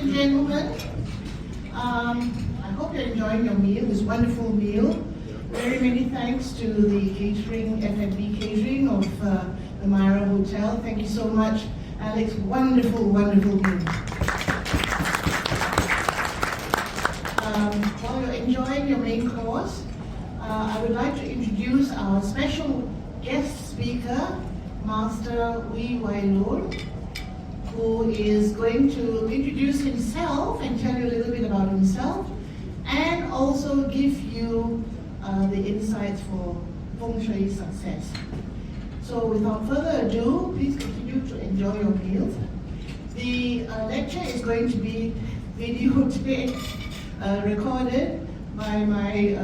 and gentlemen, I hope you're enjoying your meal, this wonderful meal. Very many thanks to the catering, F&B catering of the Myra Hotel. Thank you so much, Alex. Wonderful, wonderful meal. While you're enjoying your main course, I would like to introduce our special guest speaker, Master Loon, who is going to introduce himself and tell you a little bit about himself, and also give you the insights for Feng Shui success. So without further ado, please continue to enjoy your meals. The lecture is going to be videotaped, recorded by my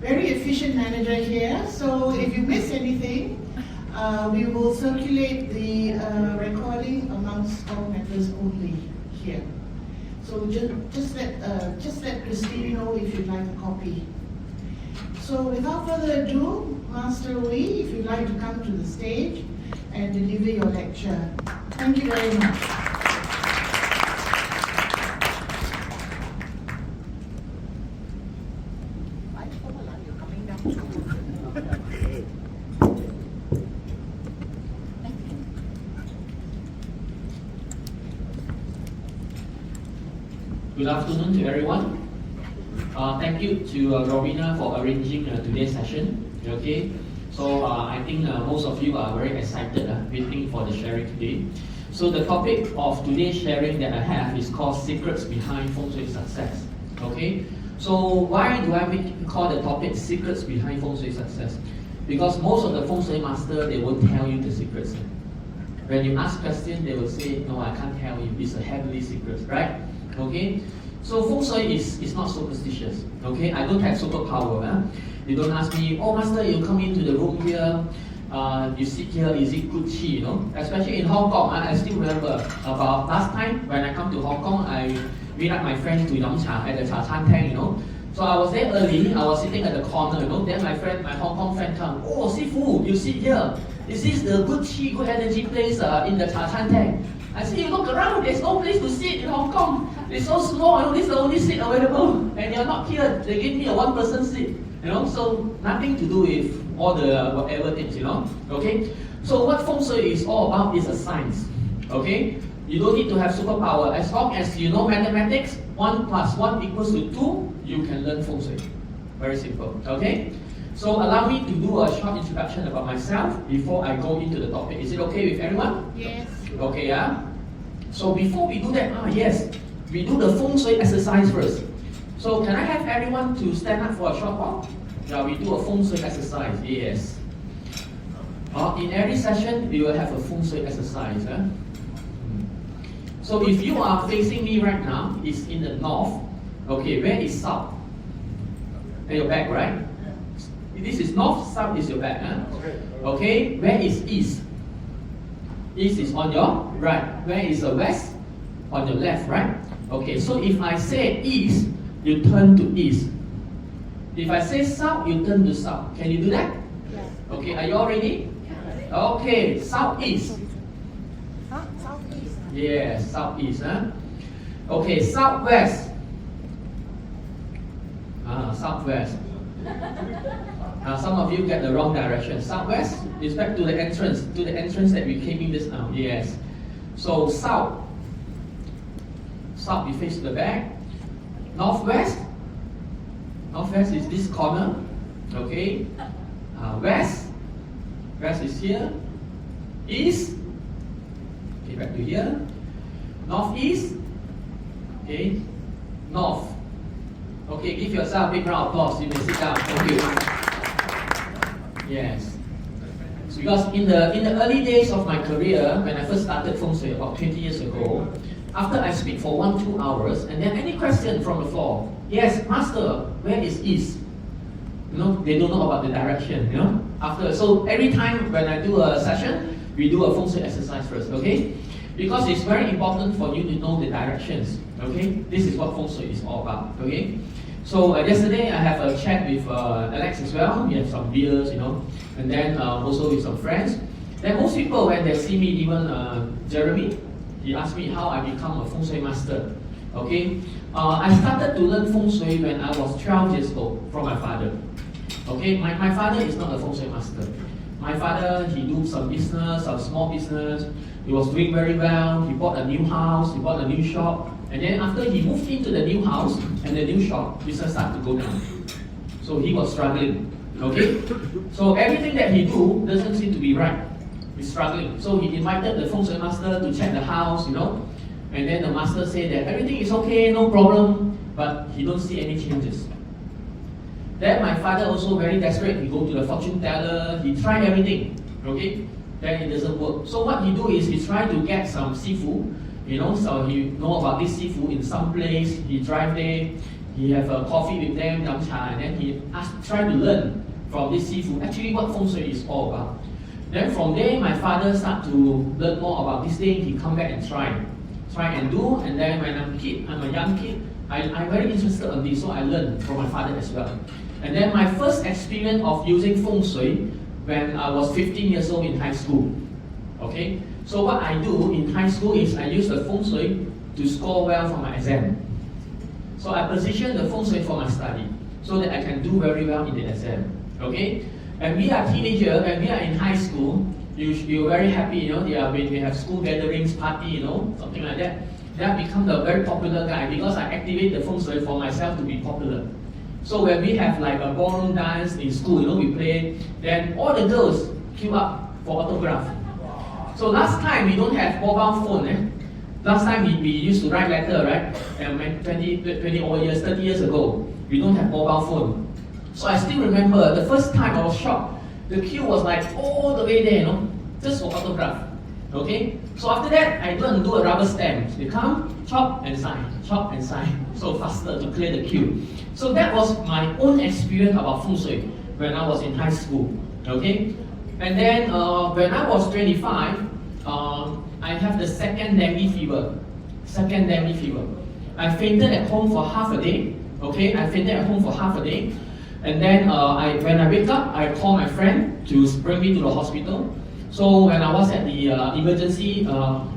very efficient manager here. So if you miss anything, we will circulate the recording amongst all members only here. So just let Christine know if you'd like a copy. So without further ado, Master Wee, if you'd like to come to the stage and deliver your lecture. Thank you very much. Good afternoon to everyone. Thank you to Robina for arranging today's session. Okay, so I think most of you are very excited, waiting for the sharing today. So the topic of today's sharing that I have is called Secrets Behind Feng Shui Success. Okay, so why do I call the topic Secrets Behind Feng Shui Success? Because most of the Feng Shui master, they won't tell you the secrets. When you ask questions, they will say, no, I can't tell you, it's a heavenly secret, right? Okay, so Feng Shui is not superstitious. Okay, I don't have superpower. You don't ask me, oh master, you come into the room here, you sit here, is it good qi? You know, especially in Hong Kong. I still remember about last time when I come to Hong Kong, I meet up my friends to Yong Cha at the Cha Chan Tang. You know, so I was there early. I was sitting at the corner. You know, then my Hong Kong friend come. Oh, Sifu, you sit here. Is this the good qi, good energy place in the Cha Chan Tang? I said, you look around, there's no place to sit in Hong Kong. It's so small, you know, this is the only seat available. And you're not here, they give me a one-person seat. You know, so nothing to do with all the whatever things, you know. Okay? So what Feng Shui is all about is a science. Okay? You don't need to have superpower. As long as you know mathematics, 1 + 1 = 2, you can learn Feng Shui. Very simple. Okay? So allow me to do a short introduction about myself before I go into the topic. Is it okay with everyone? Yes. Okay, yeah? So before we do that, yes, we do the Feng Shui exercise first. So can I have everyone to stand up for a short while? Yeah, we do a Feng Shui exercise, yes. In every session, we will have a Feng Shui exercise. So if you are facing me right now, it's in the north. Okay, where is south? At your back, right? This is north, south is your back. Okay, where is east? East is on your right. Where is the west? On your left, right? Okay, so if I say east, you turn to east. If I say south, you turn to south. Can you do that? Yes. Okay, are you all ready? Okay, southeast. Southeast. Yes, southeast. Okay, southwest. Southwest. Some of you get the wrong direction. Southwest is back to the entrance that we came in just now. Yes. So south. South, you face the back. Northwest. Northwest is this corner. Okay. West. West is here. East. Okay, back to here. Northeast. Okay. North. Okay, give yourself a big round of applause. You may sit down. Thank you. Yes. So because in the early days of my career, when I first started Feng Shui about 20 years ago, after I speak for 1-2 hours, and then any question from the floor, yes, master, where is east? You know, they don't know about the direction, you know. So every time when I do a session, we do a Feng Shui exercise first, okay? Because it's very important for you to know the directions, okay? This is what Feng Shui is all about, okay? So yesterday I have a chat with Alex as well. We have some beers, you know, and then also with some friends. Then most people when they see me, even Jeremy, he asked me how I become a Feng Shui master. Okay, I started to learn Feng Shui when I was 12 years old from my father. Okay, my father is not a Feng Shui master. My father, he do some business, some small business. He was doing very well. He bought a new house, he bought a new shop. And then after he moved into the new house and the new shop, business started to go down. So he was struggling. Okay? So everything that he do doesn't seem to be right. He's struggling. So he invited the Feng Shui master to check the house, And then the master said that everything is okay, no problem, but he don't see any changes. Then my father also very desperate. He go to the fortune teller, he tried everything. Okay? Then it doesn't work. So what he do is he try to get some seafood, so he know about this seafood in some place, he drive there, he have a coffee with them, and then he try to learn from this seafood, actually what Feng Shui is all about. Then from there, my father start to learn more about this thing, he come back and try and do, and then when I'm a young kid, I'm very interested in this, so I learn from my father as well. And then my first experience of using Feng Shui when I was 15 years old in high school. Okay, so what I do in high school is I use the Feng Shui to score well for my exam. So I position the Feng Shui for my study so that I can do very well in the exam. Okay, and we are teenagers, when we are in high school, you're very happy, when we have school gatherings, party, something like that. That become the very popular guy because I activate the Feng Shui for myself to be popular. So when we have like a ballroom dance in school, we play, then all the girls queue up for autograph. So last time we don't have mobile phone. Last time we used to write letter, right? 20 over years, 30 years ago, we don't have mobile phone. So I still remember the first time I was shocked. The queue was like all the way there, just for autograph. Okay? So after that, I go and do a rubber stamp. They come, chop and sign, so faster to clear the queue. So that was my own experience about Feng Shui when I was in high school. Okay? And then when I was 25, I have the second dengue fever. I fainted at home for half a day. Okay? I fainted at home for half a day. And then when I wake up, I call my friend to bring me to the hospital. So when I was at the emergency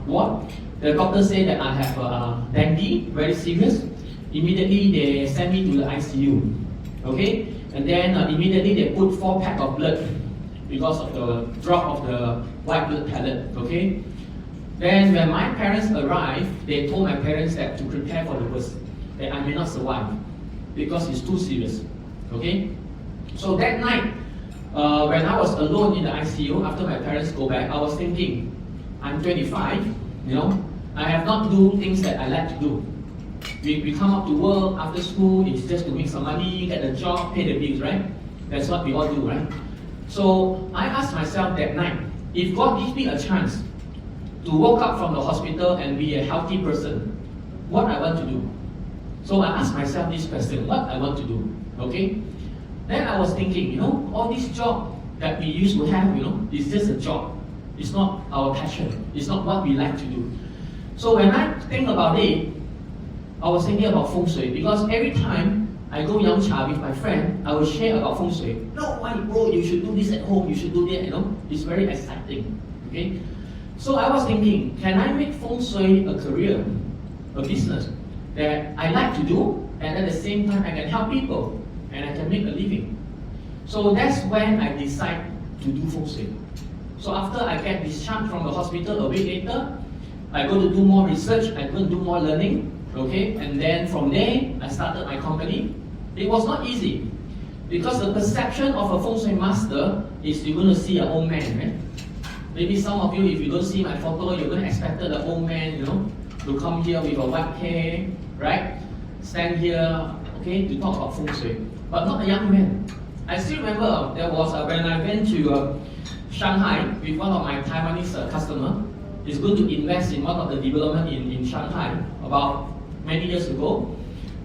ward, the doctor said that I have dengue, very serious. Immediately they sent me to the ICU. Okay? And then immediately they put 4 packs of blood because of the drop of the white blood pellet. Okay? Then when my parents arrived, they told my parents that to prepare for the worst, that I may not survive because it's too serious. Okay? So that night, when I was alone in the ICU after my parents go back, I was thinking, I'm 25, I have not do things that I like to do. We come up to work after school, it's just to make some money, get a job, pay the bills, right? That's what we all do, right? So I asked myself that night, if God gives me a chance to wake up from the hospital and be a healthy person, what I want to do? So I asked myself this question, what I want to do, okay? Then I was thinking, all this job that we used to have, is just a job. It's not our passion. It's not what we like to do. So when I think about it, I was thinking about Feng Shui because every time I go Yum Cha with my friend, I will share about Feng Shui. No, why, bro, you should do this at home, you should do that, It's very exciting, okay? So I was thinking, can I make Feng Shui a career, a business that I like to do, and at the same time I can help people, and I can make a living. So that's when I decide to do Feng Shui. So after I get discharged from the hospital a week later, I go to do more research, I go and do more learning, okay? And then from there, I started my company. It was not easy, because the perception of a Feng Shui master is you're going to see an old man, right? Maybe some of you, if you don't see my photo, you're going to expect the old man, to come here with a white hair, right? Stand here, okay, to talk about Feng Shui. But not a young man. I still remember there was when I went to Shanghai with one of my Taiwanese customers. He's going to invest in one of the development in Shanghai about many years ago.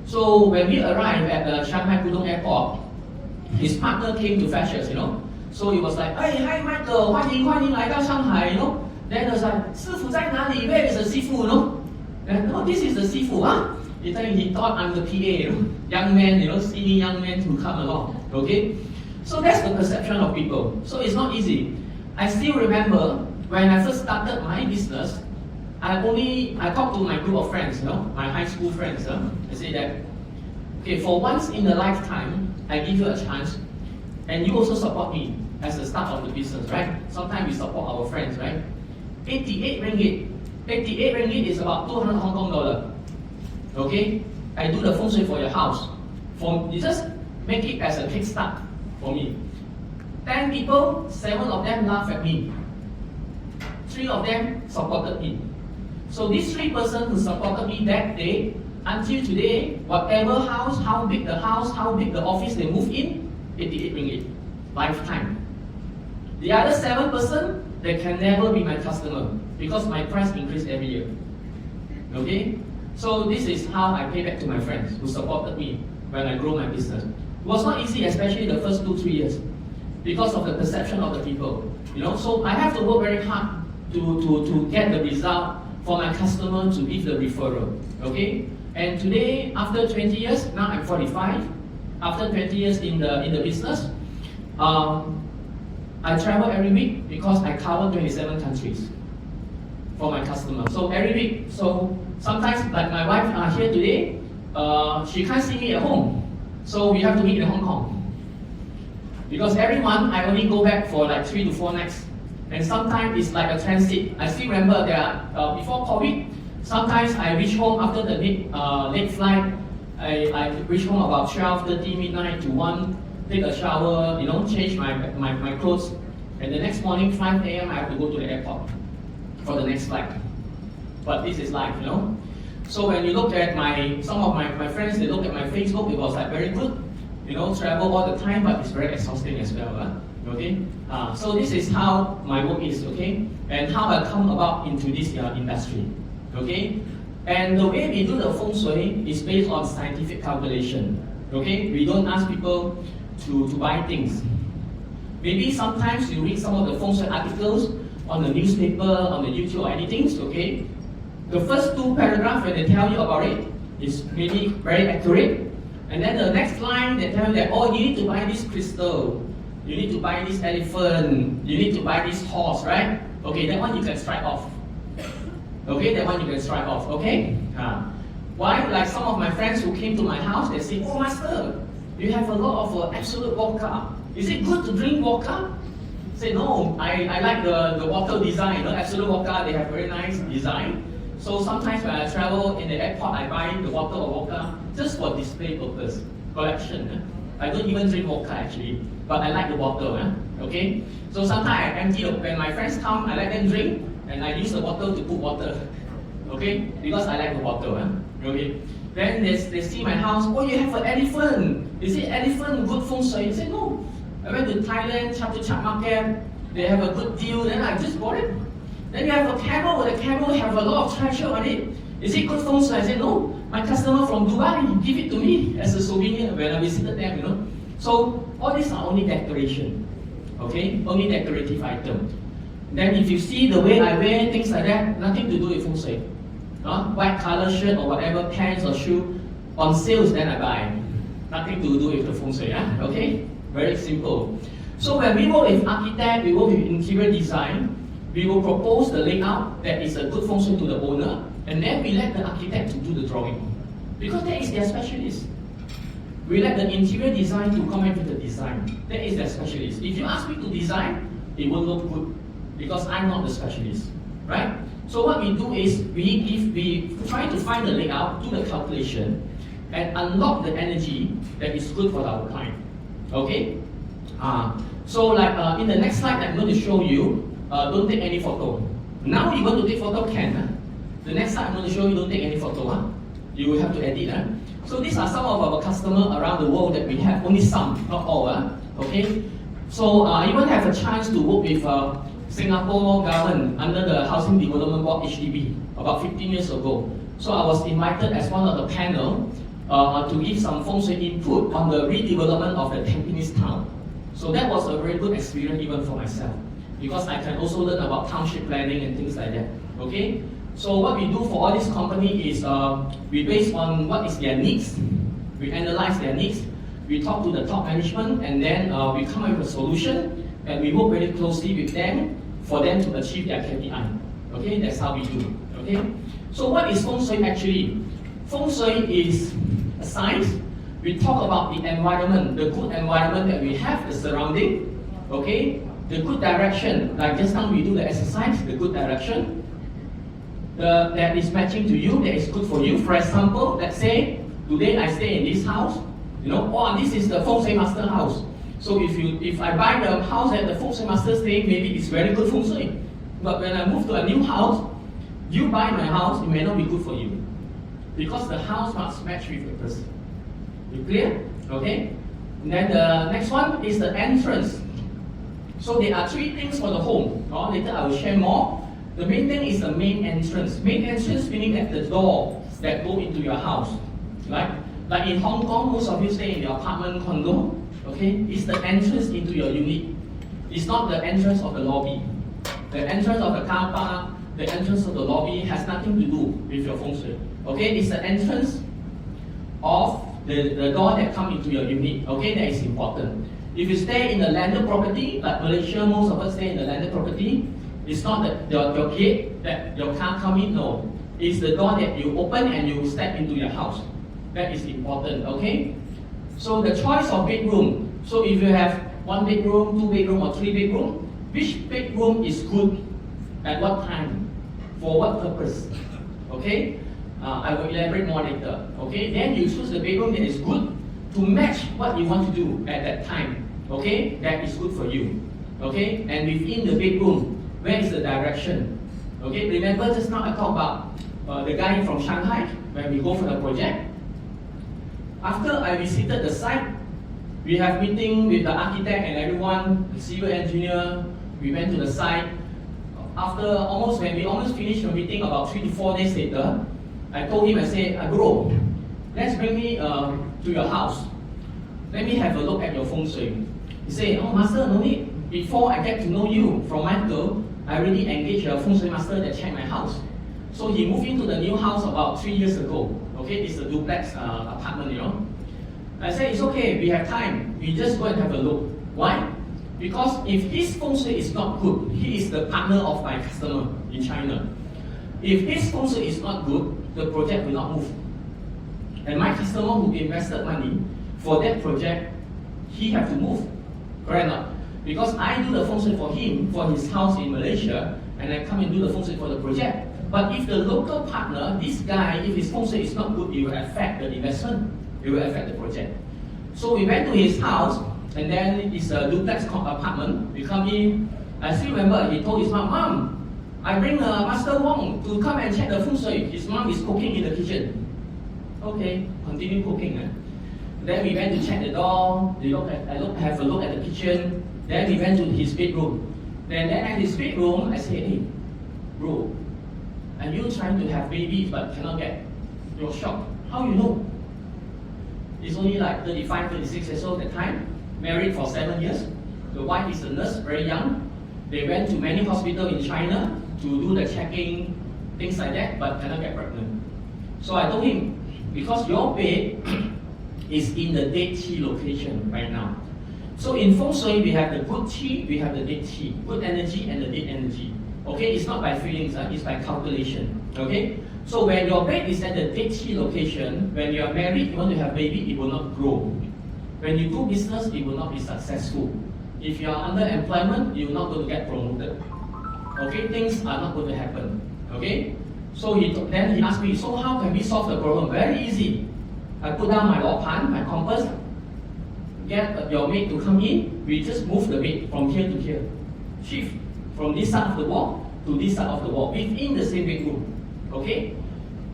So when we arrived at the Shanghai Pudong Airport, his partner came to fetch us, So he was like, hey, hi Michael, 欢迎来到上海, Then I was like, 师傅在哪里? Where is the 师傅, And no, this is the 师傅, huh? He thought I'm the PA, young man, skinny young man who come along, okay? So that's the perception of people. So it's not easy. I still remember when I first started my business, I talk to my group of friends, my high school friends. I say that, okay, for once in a lifetime, I give you a chance, and you also support me as the start of the business, right? Sometimes we support our friends, right? 88 ringgit. 88 ringgit is about 200 Hong Kong dollar. Okay? I do the feng shui for your house. You just make it as a kickstart for me. 10 people, 7 of them laugh at me. 3 of them supported me. So these 3 persons who supported me that day, until today, whatever house, how big the office they move in, 88 ringgit, lifetime. The other 7 persons, they can never be my customer because my price increase every year. Okay? So this is how I pay back to my friends who supported me when I grow my business. It was not easy, especially the first 2-3 years, because of the perception of the people. So I have to work very hard to get the result for my customer to give the referral. Okay? And today, after 20 years, now I'm 45. After 20 years in the business, I travel every week because I cover 27 countries for my customers. So every week, so sometimes like my wife here today, she can't see me at home. So we have to meet in Hong Kong. Because every month I only go back for like 3 to 4 nights. And sometimes it's like a transit. I still remember that before COVID, sometimes I reach home after the late flight. I reach home about 12:30 midnight to 1, take a shower, change my clothes. And the next morning, 5 a.m., I have to go to the airport for the next flight. But this is life, So when you look at some of my friends, they look at my Facebook, it was like very good, travel all the time, but it's very exhausting as well. Okay? So this is how my work is, okay? And how I come about into this industry, okay? And the way we do the feng shui is based on scientific calculation, okay? We don't ask people to buy things. Maybe sometimes you read some of the feng shui articles on the newspaper, on the YouTube or anything, okay? The first 2 paragraphs when they tell you about it is maybe very accurate. And then the next line they tell you that, oh, you need to buy this crystal. You need to buy this elephant, you need to buy this horse, right? Okay, that one you can strike off. Okay, that one you can strike off, okay? Why? Like some of my friends who came to my house, they say, oh master, you have a lot of absolute vodka. Is it good to drink vodka? I say, no, I like the bottle design, absolute vodka, they have very nice design. So sometimes when I travel in the airport, I buy the bottle of vodka just for display purpose, collection. I don't even drink vodka actually, but I like the bottle, okay? So sometimes I empty when my friends come, I let them drink, and I use the bottle to put water, okay? Because I like the bottle, okay? Then they see my house, oh, you have an elephant. Is it elephant good feng shui? I say, no. I went to Thailand, Chatuchak market, they have a good deal, then I just bought it. Then you have a camel, the camel have a lot of treasure on it. Is it good feng shui? I said, no. My customer from Dubai give it to me as a souvenir when I visited them, So all these are only decoration, okay? Only decorative item. Then if you see the way I wear, things like that, nothing to do with feng shui. White color shirt or whatever, pants or shoe, on sales then I buy. Nothing to do with the feng shui, okay? Very simple. So when we work with architect, we work with interior design, we will propose the layout that is a good feng shui to the owner, and then we let the architect to do the drawing. Because that is their specialist. We let the interior design to come up with the design. That is their specialist. If you ask me to design, it won't look good because I'm not the specialist, right? So what we do is we try to find the layout, do the calculation, and unlock the energy that is good for our client. Okay? So like in the next slide I'm going to show you, don't take any photo. Now you want to take photo, can. The next slide I'm going to show you, don't take any photo. You will have to edit. So these are some of our customers around the world that we have, only some, not all. Okay? So I even have a chance to work with Singapore government under the Housing Development Board, HDB, about 15 years ago. So I was invited as one of the panel to give some feng shui input on the redevelopment of the Tampines town. So that was a very good experience even for myself, because I can also learn about township planning and things like that. Okay? So what we do for all this company is we base on what is their needs, we analyze their needs, we talk to the top management, and then we come up with a solution, and we work very closely with them for them to achieve their KPI. Okay, that's how we do. Okay, so what is Feng Shui actually? Feng Shui is a science. We talk about the environment, the good environment that we have, the surrounding. Okay, the good direction. Like just now we do the exercise, the good direction. That is matching to you, that is good for you. For example, let's say today I stay in this house. You know, oh, this is the Feng Shui master house. So if I buy the house that the Feng Shui master staying, maybe it's very good Feng Shui. But when I move to a new house, you buy my house, it may not be good for you. Because the house must match with the person. You clear? Okay? And then the next one is the entrance. So there are three things for the home. Later I will share more. The main thing is the main entrance. Main entrance meaning that the door that go into your house. Right? Like in Hong Kong, most of you stay in your apartment, condo. Okay? It's the entrance into your unit. It's not the entrance of the lobby. The entrance of the car park, the entrance of the lobby has nothing to do with your Feng Shui. Okay? It's the entrance of the door that come into your unit. Okay? That is important. If you stay in the landed property, like Malaysia, most of us stay in the landed property, it's not that your gate that your car come in, no. It's the door that you open and you step into your house. That is important, okay? So the choice of bedroom. So if you have 1 bedroom, 2 bedroom, or 3 bedroom, which bedroom is good at what time? For what purpose? Okay? I will elaborate more later. Okay? Then you choose the bedroom that is good to match what you want to do at that time. Okay? That is good for you. Okay? And within the bedroom, where is the direction? Okay? Remember just now I talked about the guy from Shanghai when we go for the project. After I visited the site, we have meeting with the architect and everyone, the civil engineer. We went to the site. When we almost finished the meeting, about 3 to 4 days later, I told him, I said, bro, let's bring me to your house. Let me have a look at your Feng Shui. He said, oh master, no need. Before I get to know you from Michael, I already engaged a Feng Shui master that checked my house. So he moved into the new house about 3 years ago. Okay, it's a duplex apartment, you know. I said, it's okay, we have time. We just go and have a look. Why? Because if his Feng Shui is not good, he is the partner of my customer in China. If his Feng Shui is not good, the project will not move. And my customer who invested money for that project, he have to move. Correct or not? Because I do the Feng Shui for him, for his house in Malaysia, and I come and do the Feng Shui for the project. But if the local partner, this guy, if his Feng Shui is not good, it will affect the investment. It will affect the project. So we went to his house, and then it's a duplex apartment. We come in, I still remember, he told his mom, I bring Master Wong to come and check the Feng Shui. His mom is cooking in the kitchen. Okay, continue cooking. Then we went to check the door, have a look at the kitchen. Then we went to his bedroom. Then at his bedroom, I said, hey, bro, are you trying to have babies but cannot get? You're shocked. How you know? He's only like 35, 36 years old at the time, married for 7 years. The wife is a nurse, very young. They went to many hospitals in China to do the checking, things like that, but cannot get pregnant. So I told him, because your bed is in the dead qi location right now. So in Feng Shui, we have the good qi, we have the dead qi, good energy and the dead energy. Okay, it's not by feelings, it's by calculation. Okay, so when your bed is at the dead qi location, when you are married, you want to have baby, it will not grow. When you do business, it will not be successful. If you are under employment, you're not going to get promoted. Okay, things are not going to happen. Okay, so then he asked me, so how can we solve the problem? Very easy. I put down my lopan, my compass, get your maid to come in, we just move the maid from here to here. Shift from this side of the wall to this side of the wall, within the same bedroom. Okay?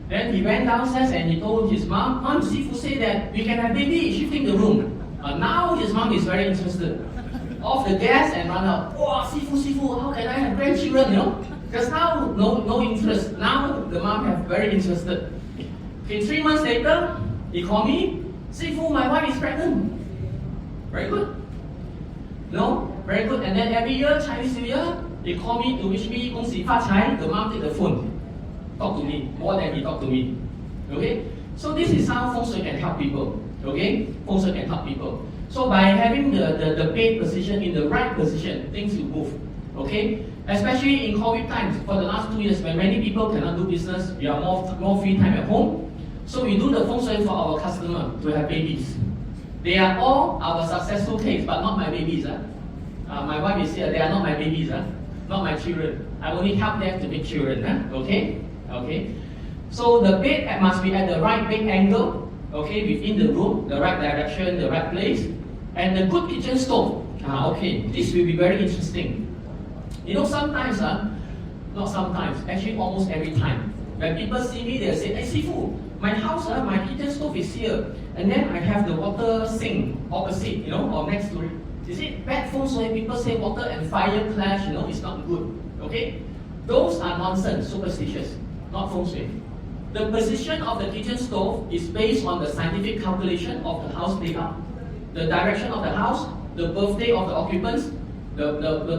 Then he went downstairs and he told his mom, Sifu say that we can have baby, shifting the room. Now his mom is very interested. Off the gas and run out. Oh, Sifu, how can I have grandchildren, you know? Because now, no interest. Now the mom have very interested. Okay, 3 months later, he called me, Sifu, my wife is pregnant. Very good. No? Very good. And then every year, Chinese New Year, he called me to wish me 恭喜发财. The mom take the phone. Talk to me. More than he talked to me. Okay? So this is how Feng Shui can help people. Okay? Feng Shui can help people. So by having the bed position in the right position, things will move. Okay? Especially in COVID times, for the last 2 years, when many people cannot do business, we are more free time at home. So we do the feng shui for our customer to have babies. They are all our successful case, but not my babies. My wife is here, they are not my babies, not my children. I only help them to make children. Okay? Okay. So the bed must be at the right bed angle, okay, within the room, the right direction, the right place. And the good kitchen stove. Okay, this will be very interesting. You know, sometimes, not sometimes, actually almost every time, when people see me, they'll say, hey, Sifu, my house, my kitchen stove is here. And then I have the water sink opposite, you know, or next to it. Is it bad feng shui? People say water and fire clash, you know, it's not good. Okay? Those are nonsense, superstitious, not feng shui. The position of the kitchen stove is based on the scientific calculation of the house layout, the direction of the house, the birthday of the occupants, the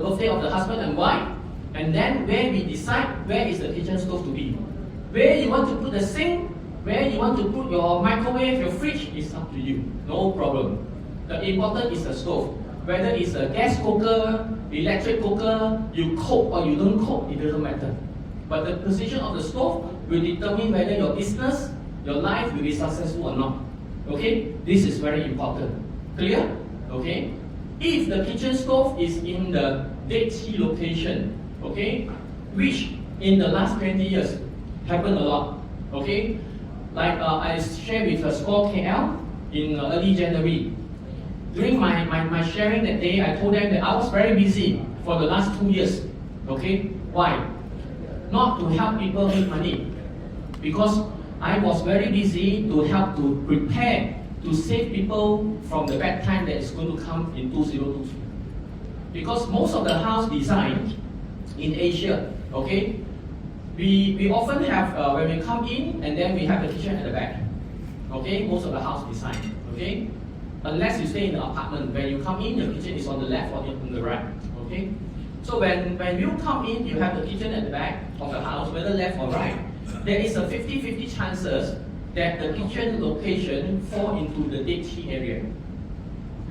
birthday of the husband and wife, and then where we decide where is the kitchen stove to be. Where you want to put the sink, where you want to put your microwave, your fridge, is up to you. No problem. The important is the stove. Whether it's a gas cooker, electric cooker, you cook or you don't cook, it doesn't matter. But the position of the stove will determine whether your business, your life will be successful or not. Okay? This is very important. Clear? Okay? If the kitchen stove is in the dead sea location, okay, which in the last 20 years happened a lot. Okay? Like I shared with Skal KL in early January. During my sharing that day, I told them that I was very busy for the last 2 years. Okay? Why? Not to help people make money. Because I was very busy to help to prepare to save people from the bad time that is going to come in 2023. Because most of the house design in Asia, okay, we often have, when we come in and then we have the kitchen at the back. Okay, most of the house design. Okay? Unless you stay in the apartment, when you come in, your kitchen is on the left or on the right. Okay? So when you come in, you have the kitchen at the back of the house, whether left or right. There is a 50-50 chances that the kitchen location fall into the dead sea area.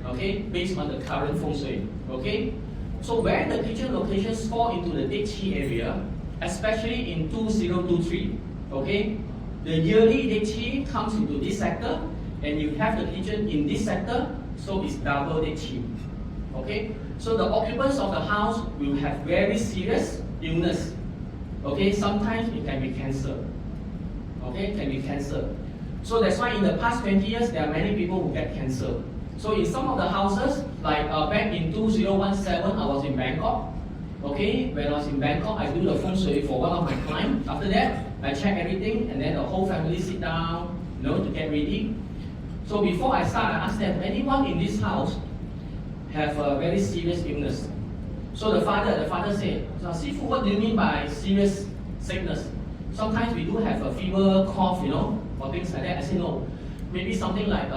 Okay? Based on the current feng shui. Okay? So when the kitchen locations fall into the dead sea area, especially in 2023, okay, the yearly dead sea comes into this sector, and you have the kitchen in this sector, so it's double dead sea. Okay? So the occupants of the house will have very serious illness. Okay? Sometimes it can be cancer. Okay? It can be cancer. So that's why in the past 20 years, there are many people who get cancer. So in some of the houses, like back in 2017, I was in Bangkok. Okay? When I was in Bangkok, I do the feng shui for one of my clients. After that, I check everything, and then the whole family sit down, you know, to get ready. So before I start, I ask them, anyone in this house have a very serious illness? So the father said, Sifu, what do you mean by serious sickness? Sometimes we do have a fever, cough, you know, or things like that. I say, no, maybe something like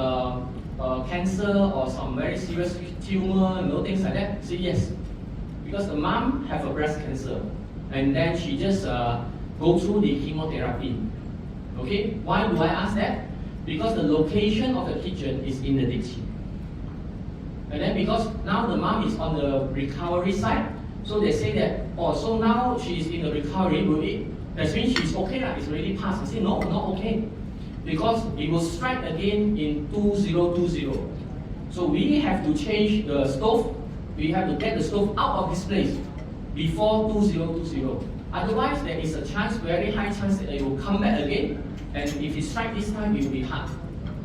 cancer or some very serious tumor, you know, things like that. I say, yes, because the mom have a breast cancer, and then she just go through the chemotherapy. Okay, why do I ask that? Because the location of the kitchen is in the ditch. And then because now the mom is on the recovery side, so they say that, oh, so now she is in the recovery, will it? That means she's okay, it's already passed. I say, no, not okay. Because it will strike again in 2020. So we have to change the stove. We have to get the stove out of this place before 2020. Otherwise, there is a chance, very high chance that it will come back again. And if it strikes this time, it will be hard.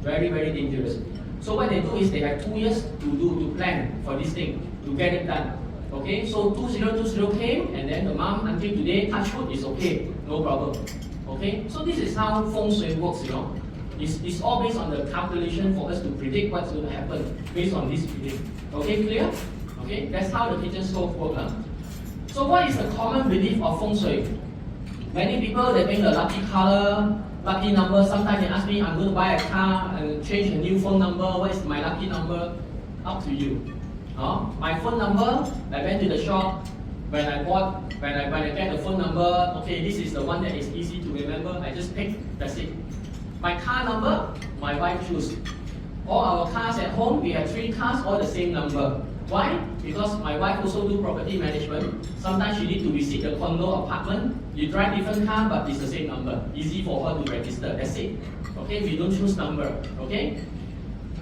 Very, very dangerous. So what they do is they have 2 years to plan for this thing, to get it done. Okay, so 2020 came, and then the mom until today, touch wood, is okay, no problem. Okay, so this is how feng shui works, you know. It's all based on the calculation for us to predict what's going to happen based on this reading. Okay, clear? Okay, that's how the kitchen stove works. So what is the common belief of feng shui? Many people, they think the lucky color, lucky number. Sometimes they ask me, I'm going to buy a car and change a new phone number. What is my lucky number? Up to you. My phone number, I went to the shop. When I get the phone number, okay, this is the one that is easy to remember. I just pick, that's it. My car number, my wife choose. All our cars at home, we have 3 cars, all the same number. Why? Because my wife also do property management. Sometimes she need to visit the condo apartment. You drive different car, but it's the same number. Easy for her to register. That's it. Okay, we don't choose number. Okay.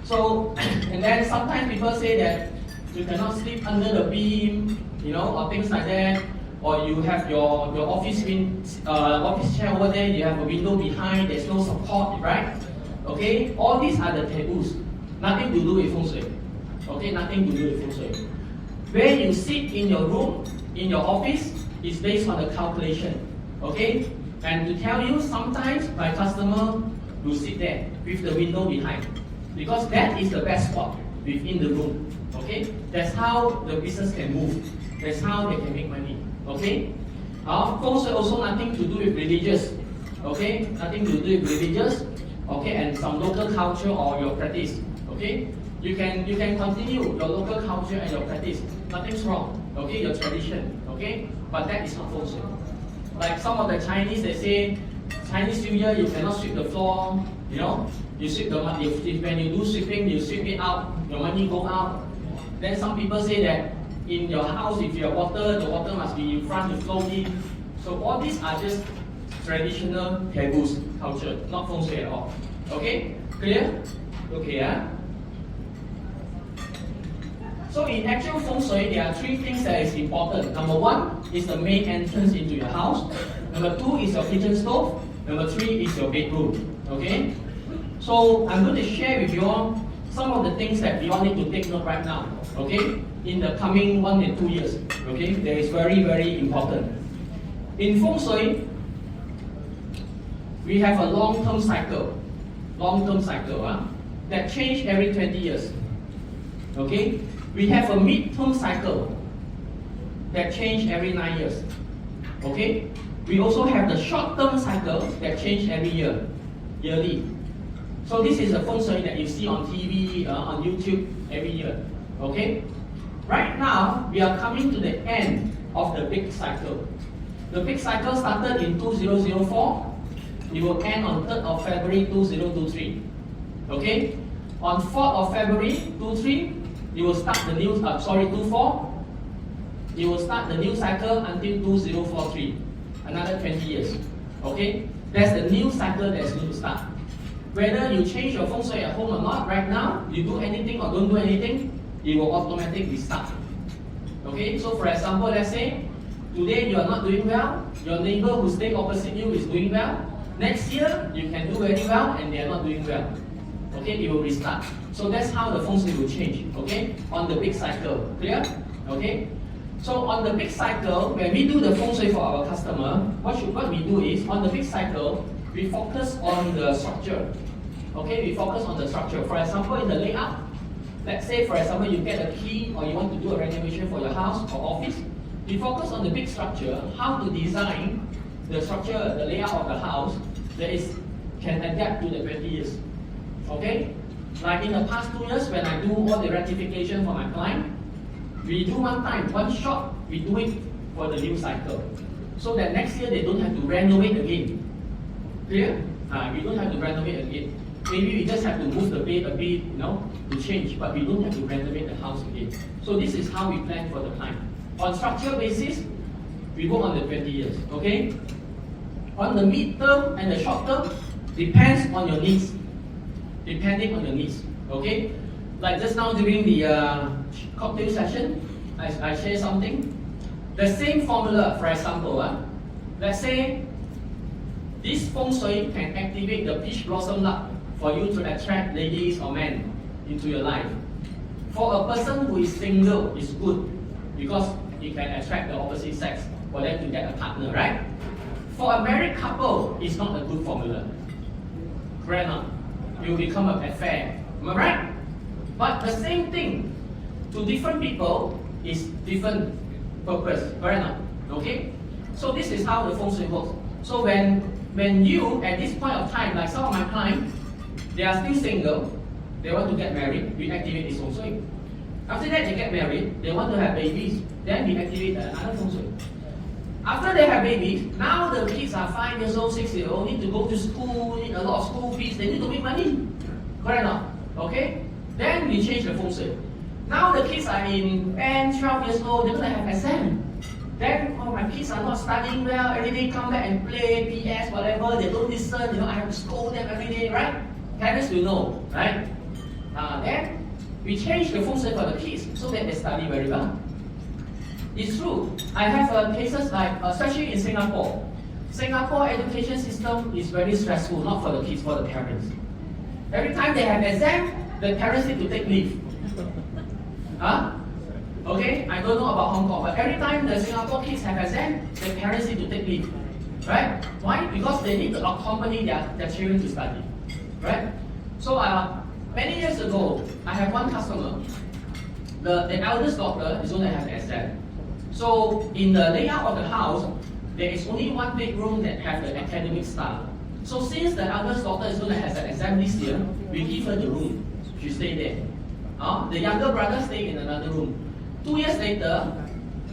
So, and then sometimes people say that you cannot sleep under the beam, or things like that. Or you have your office chair over there. You have a window behind. There's no support, right? Okay. All these are the taboos. Nothing to do with feng shui. Okay, nothing to do with feng shui. Where you sit in your room, in your office, is based on the calculation. Okay? And to tell you, sometimes my customer will sit there with the window behind. Because that is the best spot within the room. Okay? That's how the business can move. That's how they can make money. Okay? Feng shui also nothing to do with religious. Okay? Nothing to do with religious. Okay, and some local culture or your practice. Okay? You can continue your local culture and your practice. Nothing's wrong. Okay, your tradition. Okay, but that is not feng shui. Like some of the Chinese, they say Chinese New Year you cannot sweep the floor. You sweep the money. When you do sweeping, you sweep it out. Your money go out. Then some people say that in your house, if you have water, the water must be in front to flow in. So all these are just traditional taboos, culture, not feng shui at all. Okay, clear? Okay, yeah. So in actual feng shui, there are three things that is important. Number one is the main entrance into your house. Number two is your kitchen stove. Number three is your bedroom. Okay? So I'm going to share with you all some of the things that we all need to take note right now. Okay? In the coming 1 and 2 years. Okay? That is very, very important. In feng shui, we have a long-term cycle. Long-term cycle that change every 20 years. Okay? We have a mid-term cycle that change every 9 years. Okay? We also have the short-term cycle that change every year, yearly. So this is a feng shui that you see on TV, on YouTube every year. Okay? Right now, we are coming to the end of the big cycle. The big cycle started in 2004. It will end on 3rd of February 2023. Okay? On 4th of February 23, you will start the new, 24, you will start the new cycle until 2043, another 20 years. Okay? That's the new cycle that's going to start. Whether you change your feng shui at home or not, right now, you do anything or don't do anything, it will automatically start. Okay? So for example, let's say, today you are not doing well, your neighbor who stays opposite you is doing well, next year you can do very well and they are not doing well. Okay, it will restart. So that's how the feng shui will change. Okay, on the big cycle. Clear? Okay. So on the big cycle, when we do the feng shui for our customer, what we do is on the big cycle, we focus on the structure. Okay, we focus on the structure. For example, in the layout, let's say for example you get a key or you want to do a renovation for your house or office. We focus on the big structure, how to design the structure, the layout of the house that can adapt to the 20 years. Okay? Like in the past 2 years, when I do all the rectification for my client, we do one time, one shot, we do it for the new cycle. So that next year they don't have to renovate again. Clear? We don't have to renovate again. Maybe we just have to move the bed a bit, to change, but we don't have to renovate the house again. So this is how we plan for the client. On structure basis, we work on the 20 years. Okay? On the mid-term and the short term, depends on your needs. Depending on your needs, okay? Like just now during the cocktail session, I share something. The same formula, for example, let's say this feng shui can activate the peach blossom luck for you to attract ladies or men into your life. For a person who is single, it's good because it can attract the opposite sex for them to get a partner, right? For a married couple, it's not a good formula. Correct or not? You become an affair. Am I right? But the same thing to different people is different purpose. Correct or not? Okay? So this is how the feng shui works. So when you, at this point of time, like some of my clients, they are still single, they want to get married, we activate this feng shui. After that, they get married, they want to have babies, then we activate another feng shui. After they have babies, now the kids are 5 years old, 6 years old, need to go to school, need a lot of school fees, they need to make money. Correct or not? Okay? Then we change the feng shui. Now the kids are in 10, 12 years old, they're going to have exam. Then, oh, my kids are not studying well, every day come back and play PS, whatever, they don't listen, I have to scold them every day, right? Parents will know, right? Then, we change the feng shui for the kids so that they study very well. It's true. I have cases like, especially in Singapore. Singapore education system is very stressful, not for the kids, for the parents. Every time they have exam, the parents need to take leave. Okay, I don't know about Hong Kong, but every time the Singapore kids have exam, the parents need to take leave. Right? Why? Because they need to accompany their children to study. Right? So many years ago, I have one customer. The eldest daughter is going to have the exam. So in the layout of the house, there is only one bedroom that have the academic style. So since the eldest daughter is going to have the exam this year, we give her the room. She stay there. The younger brother stay in another room. 2 years later,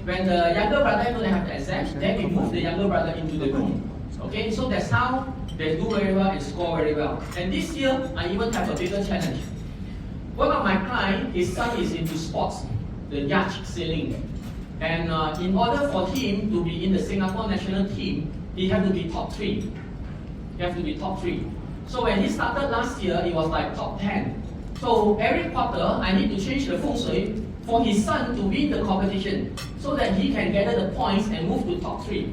when the younger brother is going to have the exam, then we move the younger brother into the room. Okay, so that's how they do very well and score very well. And this year, I even have a bigger challenge. One of my clients, his son is into sports, the yacht sailing. And in order for him to be in the Singapore national team, he had to be top 3. He has to be top 3. So when he started last year, it was like top 10. So every quarter, I need to change the feng shui for his son to win the competition so that he can gather the points and move to top 3.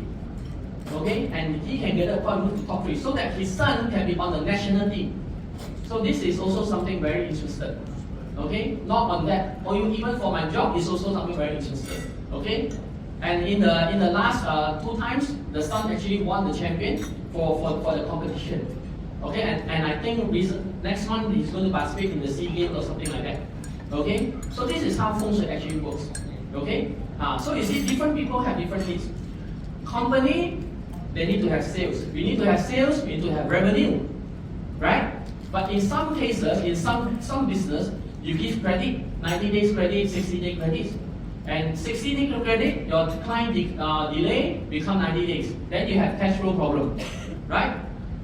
Okay, and he can gather the point, move to top 3 so that his son can be on the national team. So this is also something very interesting. Okay, not on that, or even for my job, is also something very interesting. Okay, and in the last 2 times, the son actually won the champion for the competition. Okay, and I think next month he's going to participate in the SEA Games or something like that. Okay, so this is how feng shui actually works. Okay, so you see, different people have different needs. Company, they need to have sales. We need to have sales. We need to have revenue, right? But in some cases, in some business, you give credit, 90 days credit, 60-day credit. And 60-day credit, your client delay become 90 days. Then you have cash flow problem, right?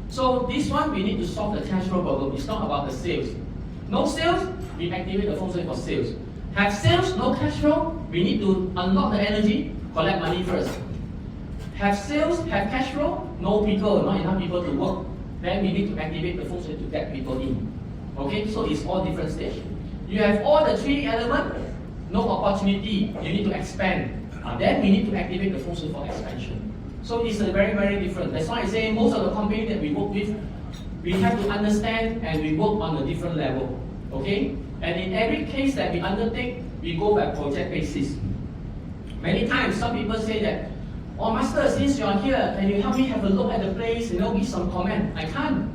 So this one, we need to solve the cash flow problem. It's not about the sales. No sales, we activate the feng shui for sales. Have sales, no cash flow, we need to unlock the energy, collect money first. Have sales, have cash flow, no people, not enough people to work. Then we need to activate the feng shui to get people in. Okay, so it's all different stages. You have all the 3 elements, no opportunity, you need to expand. Then we need to activate the feng shui for expansion. So it's a very, very different. That's why I say most of the companies that we work with, we have to understand and we work on a different level. Okay? And in every case that we undertake, we go by project basis. Many times some people say that, oh master, since you're here, can you help me have a look at the place, give some comment? I can't.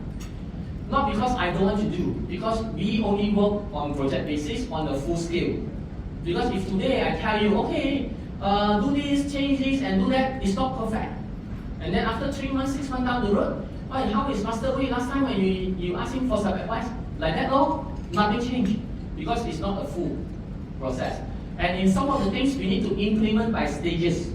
Not because I don't want to do, because we only work on project basis on a full scale. Because if today I tell you, okay, do this, change this, and do that, it's not perfect. And then after 3 months, 6 months down the road, oh, how is Master Wei last time when you asked him for some advice? Like that, nothing changed. Because it's not a full process. And in some of the things, we need to implement by stages.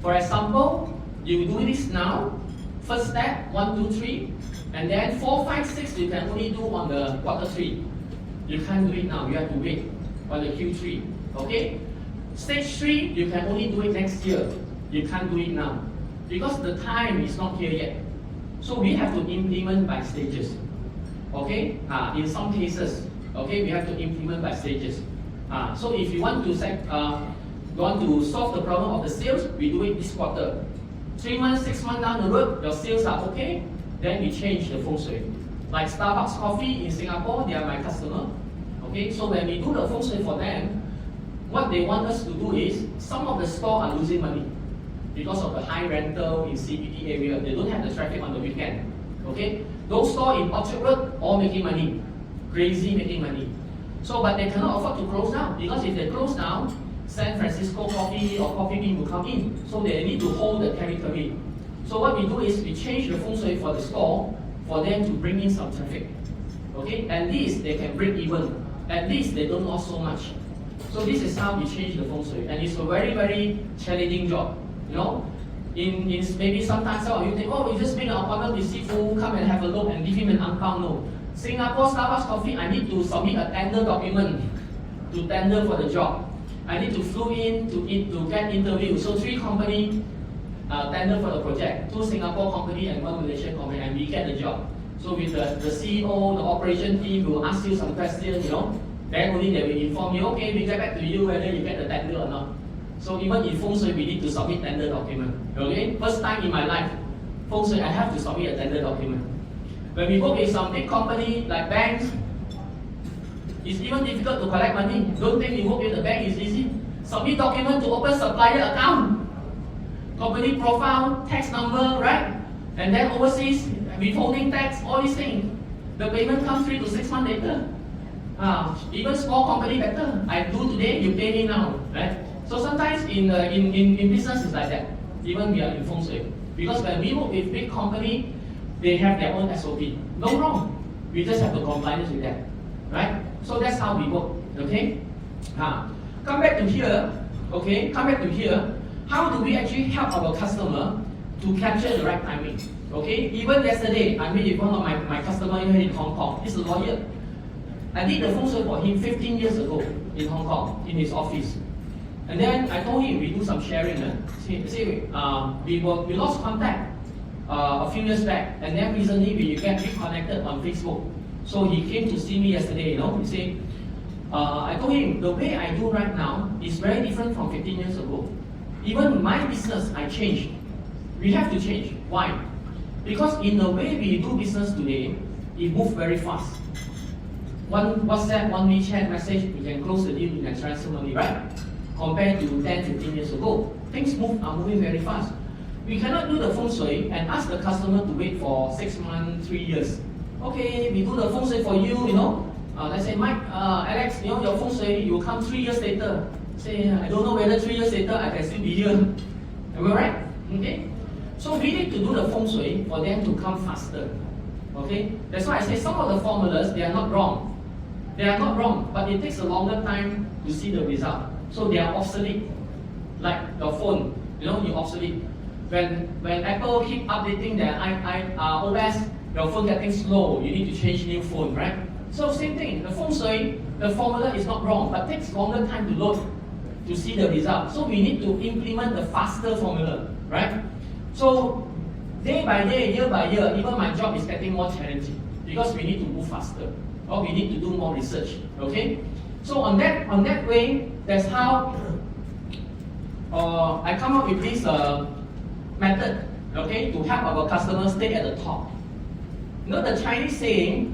For example, you do this now, first step, 1, 2, 3, and then 4, 5, 6, you can only do on the quarter 3. You can't do it now, you have to wait on the Q3. Okay? Stage 3, you can only do it next year. You can't do it now. Because the time is not here yet. So we have to implement by stages. Okay? In some cases, okay, we have to implement by stages. So if you want to solve the problem of the sales, we do it this quarter. 3 months, 6 months down the road, your sales are okay, then we change the feng shui. Like Starbucks Coffee in Singapore, they are my customer. Okay, so when we do the feng shui for them, what they want us to do is, some of the stores are losing money because of the high rental in CBD area. They don't have the traffic on the weekend. Okay, those stores in Orchard Road all making money, crazy making money. So, but they cannot afford to close down, because if they close down, San Francisco Coffee or Coffee Bean will come in. So they need to hold the territory. So what we do is we change the feng shui for the store for them to bring in some traffic. Okay, at least they can break even. At least they don't lose so much. So this is how we change the feng shui, and it's a very, very challenging job. In maybe sometimes some of you think, oh, we just make an appointment with Sifu, come and have a look and give him an ang pao. No. Singapore Starbucks Coffee, I need to submit a tender document. to tender for the job. I need to flew in to get interview. So 3 companies tender for the project, 2 Singapore company and 1 Malaysian company, and we get the job. So with the CEO, the operation team will ask you some questions, then only they will inform you, okay, we get back to you whether you get the tender or not. So even in Feng Shui, we need to submit tender document. Okay, first time in my life, Feng Shui, I have to submit a tender document. When we work with some big company like banks, it's even difficult to collect money. Don't think you work with the bank is easy. Submit document to open supplier account, company profile, tax number, right? And then overseas withholding tax, all these things. The payment comes 3 to 6 months later. Even small company better. I do today, you pay me now, right? So sometimes in business it's like that. Even we are in Feng Shui. Because when we work with big company, they have their own SOP. No wrong. We just have to comply with that, right? So that's how we work. Okay. Come back to here. Okay. Come back to here. How do we actually help our customer to capture the right timing? Okay. Even yesterday, I met with one of my customer here in Hong Kong. He's a lawyer. I did the Feng Shui for him 15 years ago in Hong Kong in his office. And then I told him we do some sharing. We lost contact a few years back, and then recently we get reconnected on Facebook. So he came to see me yesterday. He said, I told him the way I do right now is very different from 15 years ago. Even my business, I changed. We have to change. Why? Because in the way we do business today, it moves very fast. One WhatsApp, one WeChat message, we can close the deal, we can transfer money, right? Compared to 10, 15 years ago, things are moving very fast. We cannot do the Feng Shui and ask the customer to wait for 6 months, 3 years. Okay, we do the Feng Shui for you, let's say, Mike, Alex, your Feng Shui, you come 3 years later. Say, I don't know whether 3 years later I can still be here. Am I right? Okay? So we need to do the Feng Shui for them to come faster. Okay? That's why I say some of the formulas, they are not wrong. They are not wrong, but it takes a longer time to see the result. So they are obsolete. Like your phone, you obsolete. When Apple keep updating their OS, your phone getting slow, you need to change new phone, right? So same thing, the Feng Shui, the formula is not wrong, but takes longer time to load to see the result. So we need to implement the faster formula, right? So day by day, year by year, even my job is getting more challenging because we need to move faster, or we need to do more research. Okay? So on that way, that's how I come up with this method, okay, to help our customers stay at the top. The Chinese saying,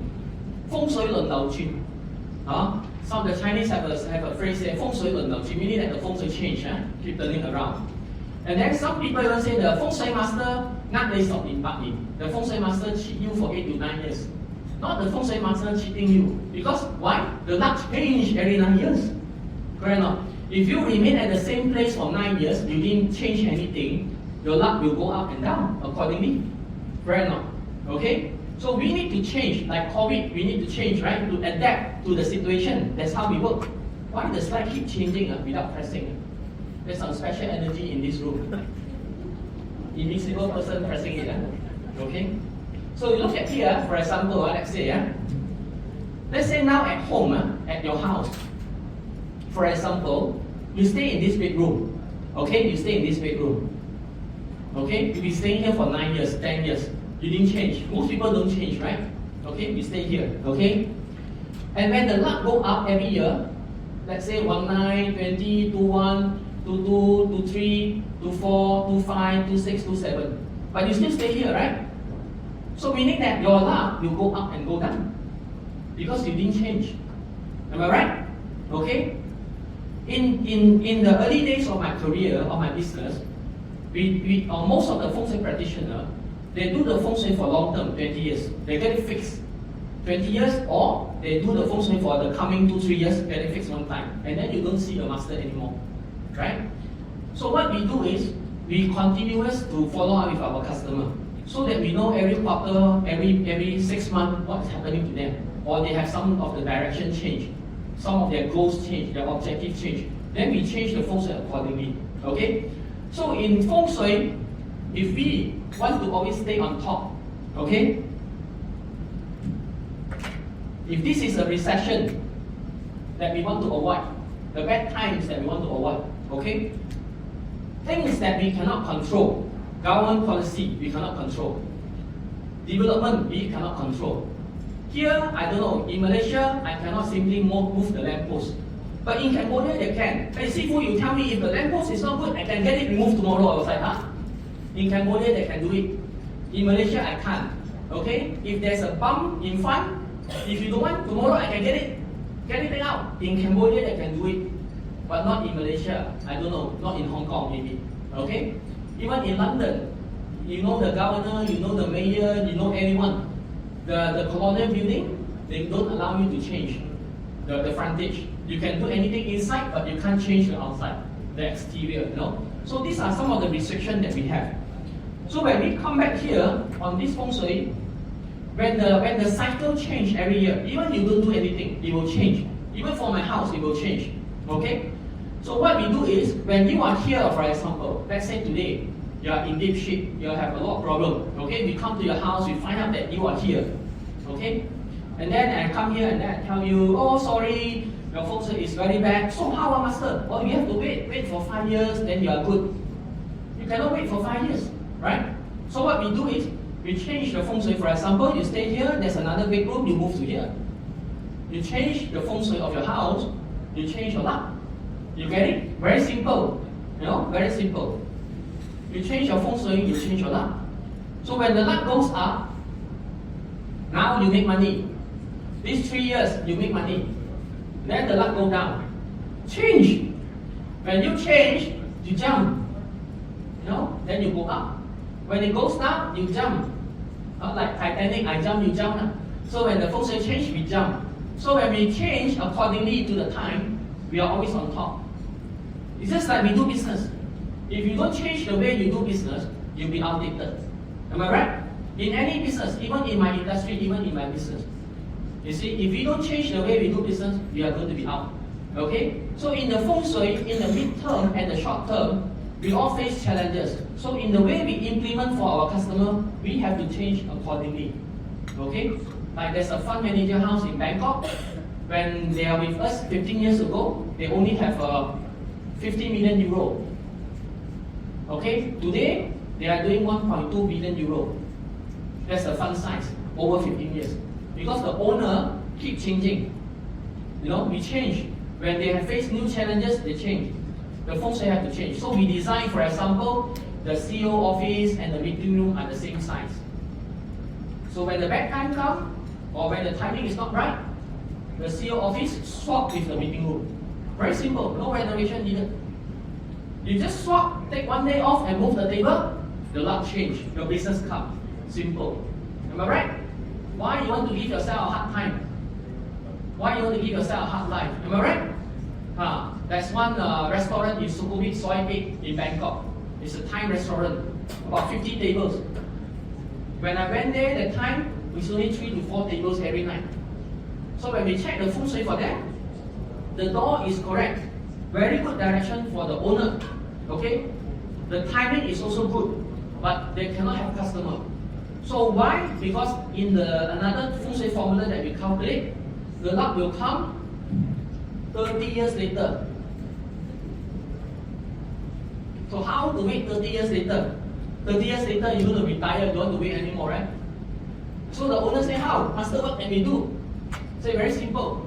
风水轮流转. Some of the Chinese have a phrase saying, 风水轮流转, meaning that the feng shui change, keep turning around. And then some people even say the feng shui master not based on impact. The feng shui master cheat you for 8 to 9 years. Not the feng shui master cheating you. Because why? The luck change every 9 years. Correct or not? If you remain at the same place for 9 years, you didn't change anything, your luck will go up and down accordingly. Correct or not? Okay? So we need to change, like COVID, we need to change, right? To adapt to the situation. That's how we work. Why the slide keep changing without pressing? There's some special energy in this room. Invisible person pressing it. Okay? So you look at here, for example, let's say now at home, at your house. For example, you stay in this bedroom. Okay? You stay in this bedroom. Okay? You've been staying here for 9 years, 10 years. You didn't change. Most people don't change, right? Okay? You stay here. Okay? And when the luck go up every year, let's say 19, 20, 21, 22, 23, 24, 25, 26, 27. But you still stay here, right? So meaning that your luck will go up and go down. Because you didn't change. Am I right? Okay? In the early days of my career, of my business, most of the Feng Shui practitioners, they do the Feng Shui for long term, 20 years. They get it fixed 20 years, or they do the Feng Shui for the coming 2-3 years, get it fixed one time. And then you don't see the master anymore. Right? So what we do is, we continuous to follow up with our customer. So that we know every quarter, every 6 months, what is happening to them. Or they have some of the direction change. Some of their goals change, their objectives change. Then we change the Feng Shui accordingly. Okay? So in Feng Shui, if we want to always stay on top, okay? If this is a recession, that we want to avoid. The bad times that we want to avoid. Okay? Things that we cannot control. Government policy, we cannot control. Development, we cannot control. Here, I don't know, in Malaysia, I cannot simply move the lamppost. But in Cambodia, they can. Hey, Sifu, you tell me if the lamppost is not good, I can get it removed tomorrow. I was like, huh? In Cambodia, they can do it. In Malaysia, I can't. Okay? If there's a bump in front, if you don't want, tomorrow I can get it out. In Cambodia, they can do it. But not in Malaysia. I don't know. Not in Hong Kong, maybe. Okay? Even in London, you know the governor, you know the mayor, you know anyone. The colonial building, they don't allow you to change the frontage. You can do anything inside, but you can't change the outside, the exterior, you know. So these are some of the restrictions that we have. So when we come back here on this feng shui, when the cycle change every year, even you don't do anything, it will change. Even for my house, it will change. Okay? So what we do is, when you are here, for example, let's say today, you are in deep shit, you have a lot of problem. Okay? We come to your house, we find out that you are here. Okay? And then I come here and then I tell you, oh sorry, your feng shui is very bad. So how, master? Well, you have to wait for 5 years, then you are good. You cannot wait for 5 years, right? So what we do is, we change the feng shui. For example, you stay here, there's another bedroom, you move to here. You change the feng shui of your house, you change your luck. You get it? Very simple. You know, very simple. You change your feng shui, you change your luck. So when the luck goes up, now you make money. These 3 years, you make money. Then the luck go down. Change. When you change, you jump. You know, then you go up. When it goes down, you jump. Not like Titanic, I jump, you jump. So when the feng shui change, we jump. So when we change accordingly to the time, we are always on top. It's just like we do business. If you don't change the way you do business, you'll be outdated. Am I right? In any business, even in my industry, even in my business. You see, if we don't change the way we do business, we are going to be out. Okay? So in the feng shui, in the mid-term and the short term, we all face challenges. So in the way we implement for our customer, we have to change accordingly. Okay? Like there's a fund manager house in Bangkok. When they are with us 15 years ago, they only have 50 million euro. Okay? Today, they are doing 1.2 billion euro. That's the fund size over 15 years. Because the owner keep changing. You know, we change. When they have faced new challenges, they change. The feng shui have to change. So we design, for example, the CEO office and the meeting room are the same size. So when the bad time comes, or when the timing is not right, the CEO office swap with the meeting room. Very simple, no renovation needed. You just swap, take 1 day off and move the table, the luck change, your business come. Simple. Am I right? Why you want to give yourself a hard time? Why you want to give yourself a hard life? Am I right? There's one restaurant in Sukhumvit Soi 8 in Bangkok. It's a Thai restaurant, about 50 tables. When I went there, the time, it's only 3 to 4 tables every night. So when we check the feng shui for them, the door is correct. Very good direction for the owner. Okay? The timing is also good, but they cannot have customer. So why? Because in the another feng shui formula that we calculate, the luck will come 30 years later. So how to wait 30 years later? 30 years later, you're going to retire, you don't want to wait anymore, right? So the owner say, how? Master, what can we do? Say, very simple.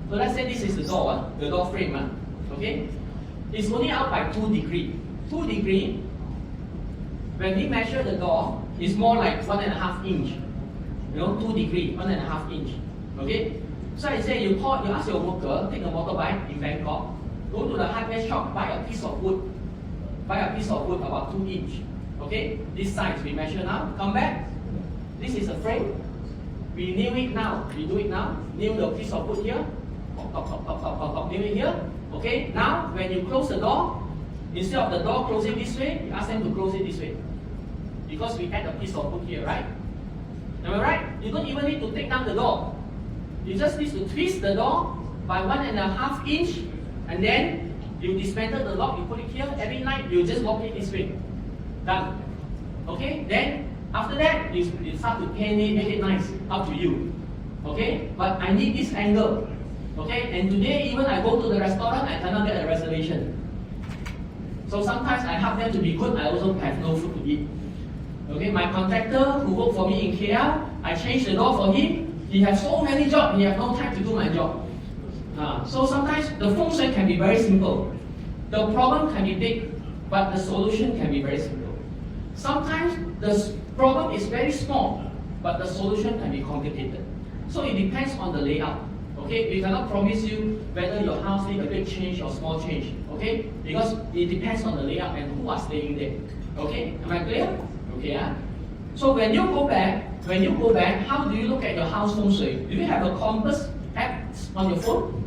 So let's say this is the door frame. Okay? It's only out by 2 degrees. 2 degrees, when we measure the door, it's more like 1.5 inch. You know, 2 degrees, 1.5 inch. Okay? So I say, you ask your worker, take a motorbike in Bangkok, go to the hardware shop, buy a piece of wood. Buy a piece of wood about 2 inch. Okay? This size we measure now. Come back. This is a frame. We nail it now. We do it now. Nail the piece of wood here. Nail it here. Okay? Now, when you close the door, instead of the door closing this way, you ask them to close it this way. Because we add a piece of wood here, right? Am I right? You don't even need to take down the door. You just need to twist the door by 1.5 inch, and then you dismantle the lock, you put it here. Every night, you just lock it this way. Done. Okay? Then, after that, you start to paint it, make it nice. Up to you. Okay? But I need this angle. Okay, and today even I go to the restaurant, I cannot get a reservation. So sometimes I help them to be good, I also have no food to eat. Okay, my contractor who worked for me in KL, I changed the door for him. He has so many jobs, he has no time to do my job. So sometimes the Feng Shui can be very simple. The problem can be big, but the solution can be very simple. Sometimes the problem is very small, but the solution can be complicated. So it depends on the layout. Okay, we cannot promise you whether your house needs a big change or small change. Okay, because it depends on the layout and who are staying there. Okay, am I clear? Okay, So when you go back, how do you look at your house Feng Shui? Do you have a compass app on your phone?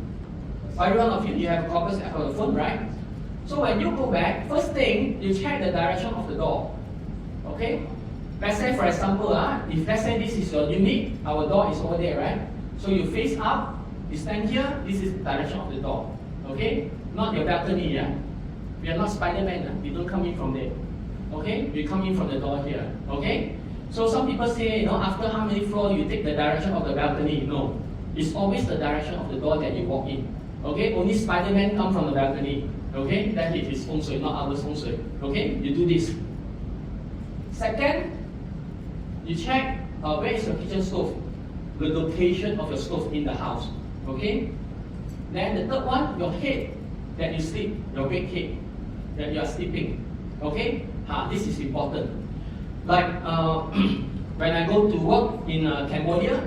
Every one of you have a compass app on your phone, right? So when you go back, first thing you check the direction of the door. Okay, let's say for example, if let's say this is your unit, our door is over there, right? So you face up. You stand here, this is the direction of the door. Okay? Not your balcony, yeah? We are not Spider-Man, we don't come in from there. Okay? We come in from the door here. Okay? So some people say, after how many floors you take the direction of the balcony? No. It's always the direction of the door that you walk in. Okay? Only Spider-Man come from the balcony. Okay? That is his Feng Shui, not our Feng Shui. Okay? You do this. Second, you check where is your kitchen stove? The location of your stove in the house. Okay? Then the third one, your head that you sleep, your bed head that you are sleeping. Okay? This is important. Like when I go to work in Cambodia,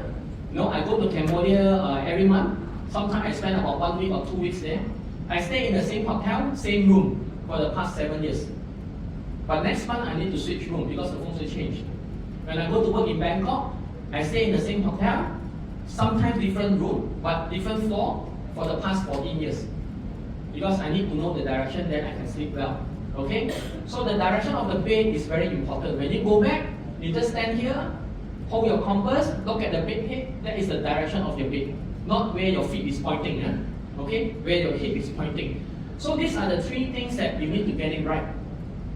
I go to Cambodia every month. Sometimes I spend about 1 week or 2 weeks there. I stay in the same hotel, same room for the past 7 years. But next month I need to switch room because the Feng Shui changed. When I go to work in Bangkok, I stay in the same hotel, sometimes different room, but different floor for the past 14 years. Because I need to know the direction, then I can sleep well. Okay? So the direction of the bed is very important. When you go back, you just stand here, hold your compass, look at the bed head, that is the direction of your bed. Not where your feet is pointing. Okay? Where your head is pointing. So these are the 3 things that you need to get it right.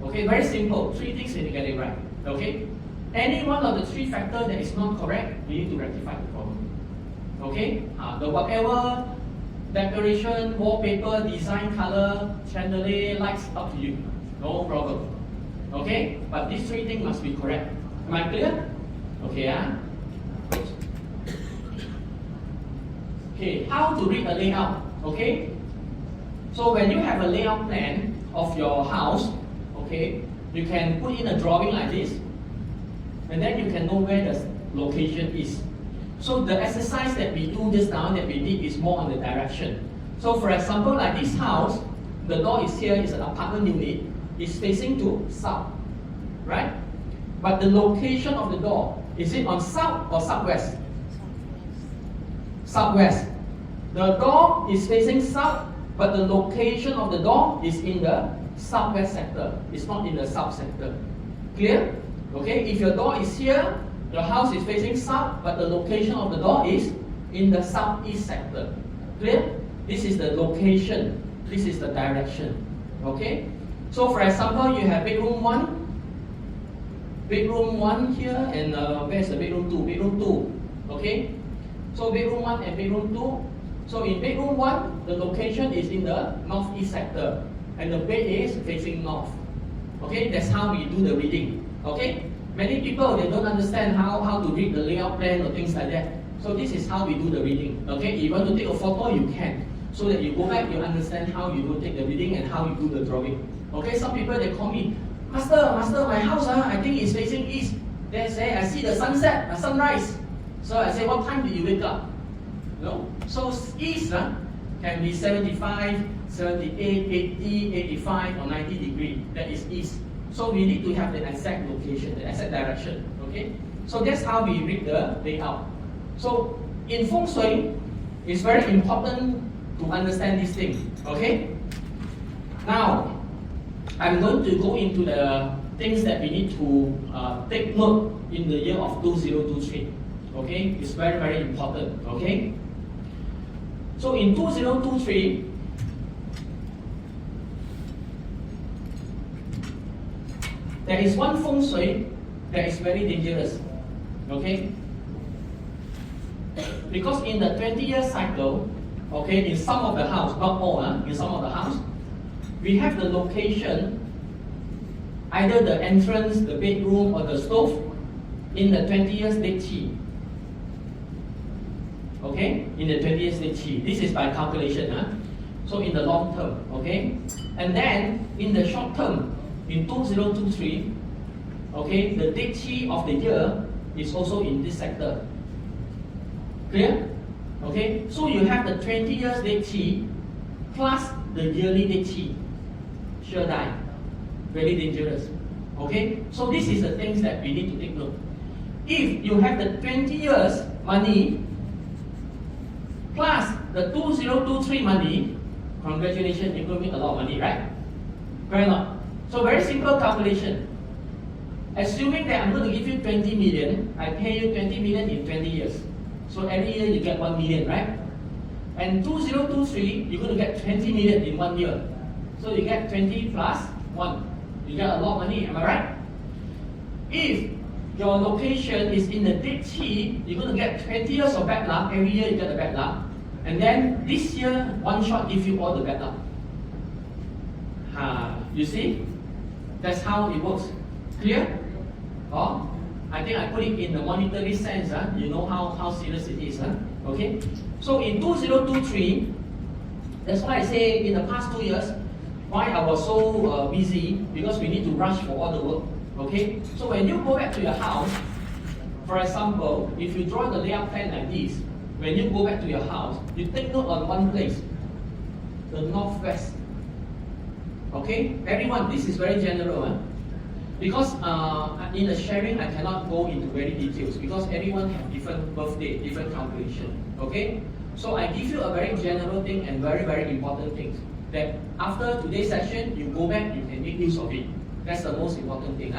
Okay? Very simple. 3 things you need to get it right. Okay? Any one of the 3 factors that is not correct, you need to rectify the problem. Okay? The whatever decoration, wallpaper, design, color, chandelier, lights, up to you. No problem. Okay? But these 3 things must be correct. Am I clear? Okay, Okay, how to read a layout? Okay? So when you have a layout plan of your house, okay, you can put in a drawing like this, and then you can know where the location is. So the exercise that we do just now, that we did, is more on the direction. So for example, like this house, the door is here, it's an apartment unit, it's facing to south, right? But the location of the door, is it on south or southwest? Southwest. The door is facing south, but the location of the door is in the southwest sector. It's not in the south sector. Clear? Okay, if your door is here, your house is facing south, but the location of the door is in the southeast sector. Clear? This is the location. This is the direction. Okay? So for example, you have bedroom 1. Bedroom 1 here, and where's the bedroom 2? Bedroom 2. Okay? So bedroom 1 and bedroom 2. So in bedroom 1, the location is in the northeast sector, and the bed is facing north. Okay? That's how we do the reading. Okay? Many people, they don't understand how to read the layout plan or things like that. So this is how we do the reading. Okay? If you want to take a photo, you can. So that you go back, you understand how you do take the reading and how you do the drawing. Okay? Some people, they call me, Master, my house, I think it's facing east. They say, I see the sunset, the sunrise. So I say, what time did you wake up? No? So east can be 75, 78, 80, 85, or 90 degrees. That is east. So we need to have the exact location, the exact direction. Okay? So that's how we read the layout. So in Feng Shui, it's very important to understand this thing. Okay? Now, I'm going to go into the things that we need to take note in the year of 2023. Okay? It's very, very important. Okay? So in 2023, there is one Feng Shui that is very dangerous. Okay? Because in the 20-year cycle, Okay, in some of the house, not all, in some of the house, we have the location, either the entrance, the bedroom, or the stove, in the 20 years dead chi. Okay, in the 20 years dead chi. This is by calculation. So in the long term, okay? And then in the short term, in 2023, okay, the dead chi of the year is also in this sector. Clear? Okay, so you have the 20 years dead chi plus the yearly dead chi. Sure die. Very dangerous. Okay, so this is the things that we need to take note. If you have the 20 years money plus the 2023 money, congratulations, you're going to make a lot of money, right? Correct or not? So very simple calculation. Assuming that I'm going to give you 20 million, I pay you 20 million in 20 years. So every year you get 1 million, right? And 2023, you're going to get 20 million in 1 year. So you get 20 plus 1. You get a lot of money, am I right? If your location is in the dead chi, you're going to get 20 years of bad luck. Every year you get the bad luck. And then this year, one shot gives you all the bad luck. You see? That's how it works. Clear? Oh, I think I put it in the monetary sense. You know how serious it is. Okay? So in 2023, that's why I say in the past 2 years, why I was so busy, because we need to rush for all the work. Okay? So when you go back to your house, for example, if you draw the layout plan like this, when you go back to your house, you take note on one place, the northwest. Okay? Everyone, this is very general. Because in the sharing, I cannot go into very details because everyone have different birthday, different calculation. Okay? So I give you a very general thing and very, very important things. That after today's session, you go back, you can make use of it. That's the most important thing.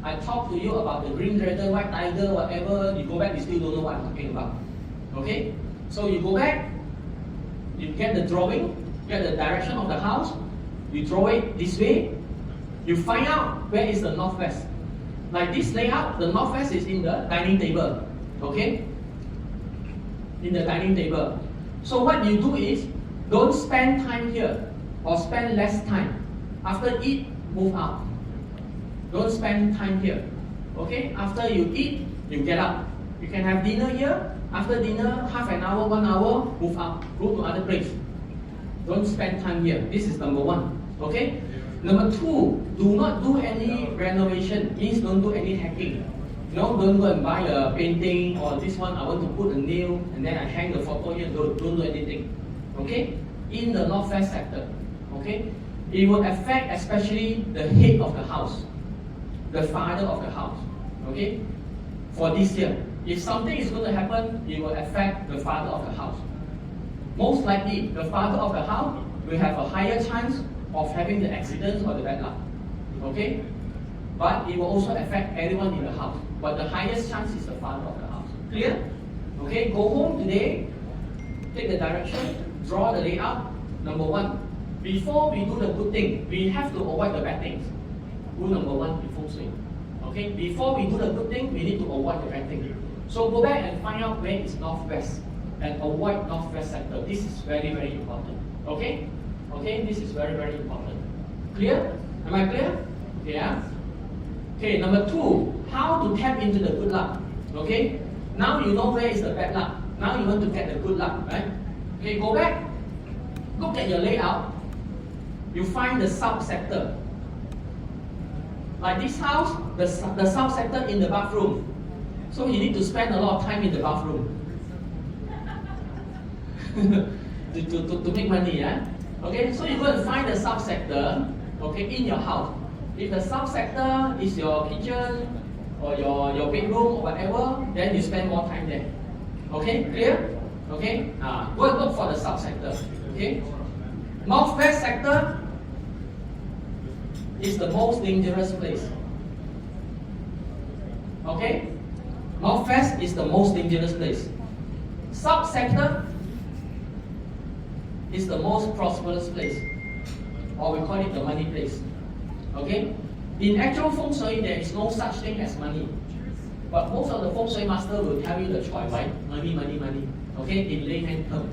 I talk to you about the green dragon, white tiger, whatever, you go back, you still don't know what I'm talking about. Okay? So you go back, you get the drawing, get the direction of the house, you draw it this way, you find out where is the northwest. Like this layout, the northwest is in the dining table. Okay? In the dining table. So what you do is, don't spend time here or spend less time. After eat, move out. Don't spend time here. Okay? After you eat, you get up. You can have dinner here. After dinner, half an hour, 1 hour, move out. Go to other place. Don't spend time here. This is number one. Okay? Number two, do not do any renovation. Means don't do any hacking. Don't go and buy a painting or this one I want to put a nail and then I hang the photo here. Don't do anything. Okay? In the northwest sector. Okay? It will affect especially the head of the house, the father of the house. Okay? For this year. If something is going to happen, it will affect the father of the house. Most likely, the father of the house will have a higher chance of having the accidents or the bad luck. Okay? But it will also affect everyone in the house. But the highest chance is the father of the house. Clear? Okay, go home today, take the direction, draw the layout. Number one, before we do the good thing, we have to avoid the bad things. Rule number one in Feng Shui. Okay, before we do the good thing, we need to avoid the bad thing. So go back and find out where is northwest and avoid northwest sector. This is very, very important. Okay? Okay, this is very, very important. Clear? Am I clear? Okay, yeah? Okay, number two, how to tap into the good luck. Okay? Now you know where is the bad luck. Now you want to get the good luck, right? Okay, go back. Look at your layout. You find the south sector. Like this house, the south sector in the bathroom. So you need to spend a lot of time in the bathroom. to make money, yeah? Okay, so you go and find the south sector, okay, in your house. If the south sector is your kitchen or your bedroom or whatever, then you spend more time there. Okay, clear? Okay, go and look for the south sector. Okay, northwest sector is the most dangerous place. Okay, northwest is the most dangerous place. South sector is the most prosperous place, or we call it the money place. Okay? In actual Feng Shui, there is no such thing as money. But most of the Feng Shui master will tell you the choice, right? Money, money, money. Okay? In layman term.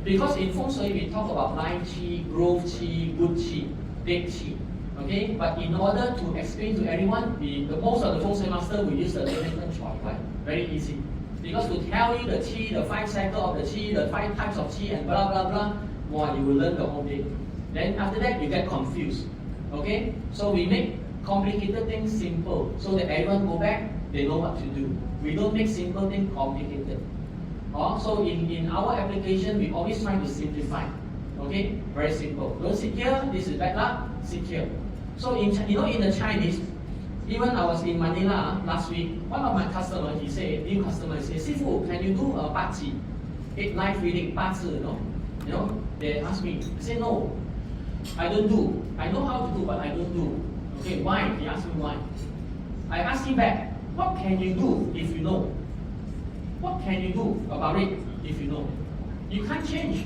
Because in Feng Shui, we talk about life qi, growth qi, good qi, big qi. Okay? But in order to explain to everyone, most of the Feng Shui master will use the layman choice, right? Very easy. Because to tell you the qi, the 5 cycles of the qi, the 5 types of qi, and blah blah blah, wow, you will learn the whole day. Then after that, you get confused. Okay? So we make complicated things simple, so that everyone go back, they know what to do. We don't make simple things complicated. So in our application, we always try to simplify. Okay, very simple. Don't sit here. This is bad luck. Sit here. So in the Chinese, even I was in Manila last week. One of my customers, he said, new customer, he said, "Sifu, can you do a 八字, 8 life reading 八字? They asked me. I said no, I don't do. I know how to do, but I don't do. Okay, why? He asked me why. I asked him back, what can you do if you know? What can you do about it if you know? You can't change.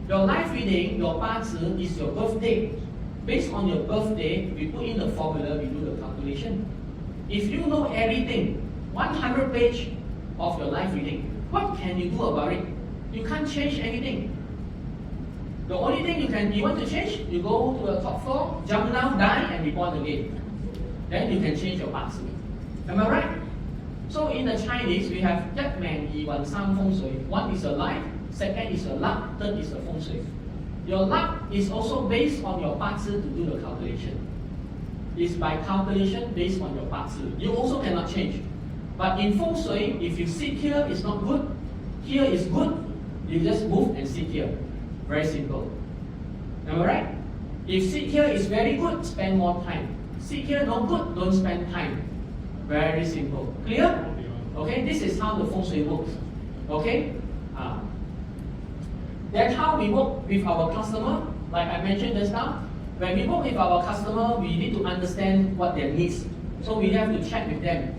Your life reading, your 八字 is your birthday. Based on your birthday, we put in the formula, we do the calculation. If you know everything, 100 page of your life reading, what can you do about it? You can't change anything. The only thing you want to change, you go to the top floor, jump down, die, and be born again. Then you can change your 八字. Am I right? So in the Chinese, we have 一命二運三風水. One is your life, second is your luck, third is your feng shui. Your luck is also based on your 八字 to do the calculation. It's by calculation based on your 八字. You also cannot change. But in feng shui, if you sit here, it's not good. Here is good. You just move and sit here. Very simple. Am I right? If sit here is very good, spend more time. Sit here not good, don't spend time. Very simple. Clear? Okay, this is how the feng shui works. Okay? That's how we work with our customer. Like I mentioned just now, when we work with our customer, we need to understand what their needs. So we have to chat with them.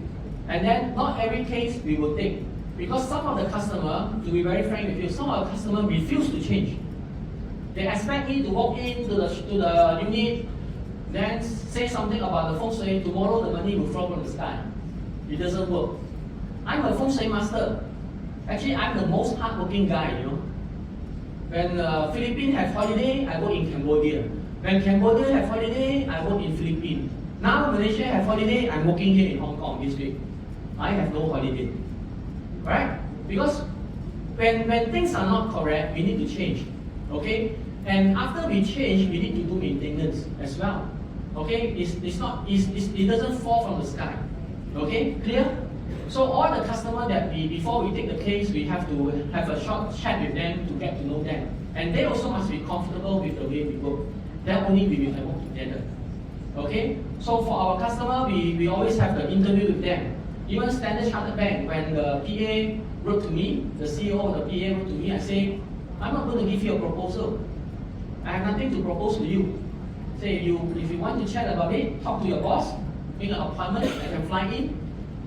And then not every case we will take. Because some of the customer, to be very frank with you, some of the customer refuse to change. They expect me to walk into the unit, then say something about the feng shui, tomorrow the money will fall from the sky. It doesn't work. I'm a feng shui master. Actually, I'm the most hardworking guy, When Philippines have holiday, I work in Cambodia. When Cambodia have holiday, I work in Philippines. Now Malaysia have holiday, I'm working here in Hong Kong this week. I have no holiday. Right? Because when things are not correct, we need to change. Okay? And after we change, we need to do maintenance as well. Okay? It doesn't fall from the sky. Okay? Clear? So all the customers that before we take the case, we have to have a short chat with them to get to know them. And they also must be comfortable with the way we work. Then only we will work together. Okay? So for our customer, we always have the interview with them. Even Standard Chartered Bank, when the PA wrote to me, the CEO of the PA wrote to me, I say, I'm not going to give you a proposal. I have nothing to propose to you. Say, if you want to chat about it, talk to your boss, make an appointment, I can fly in.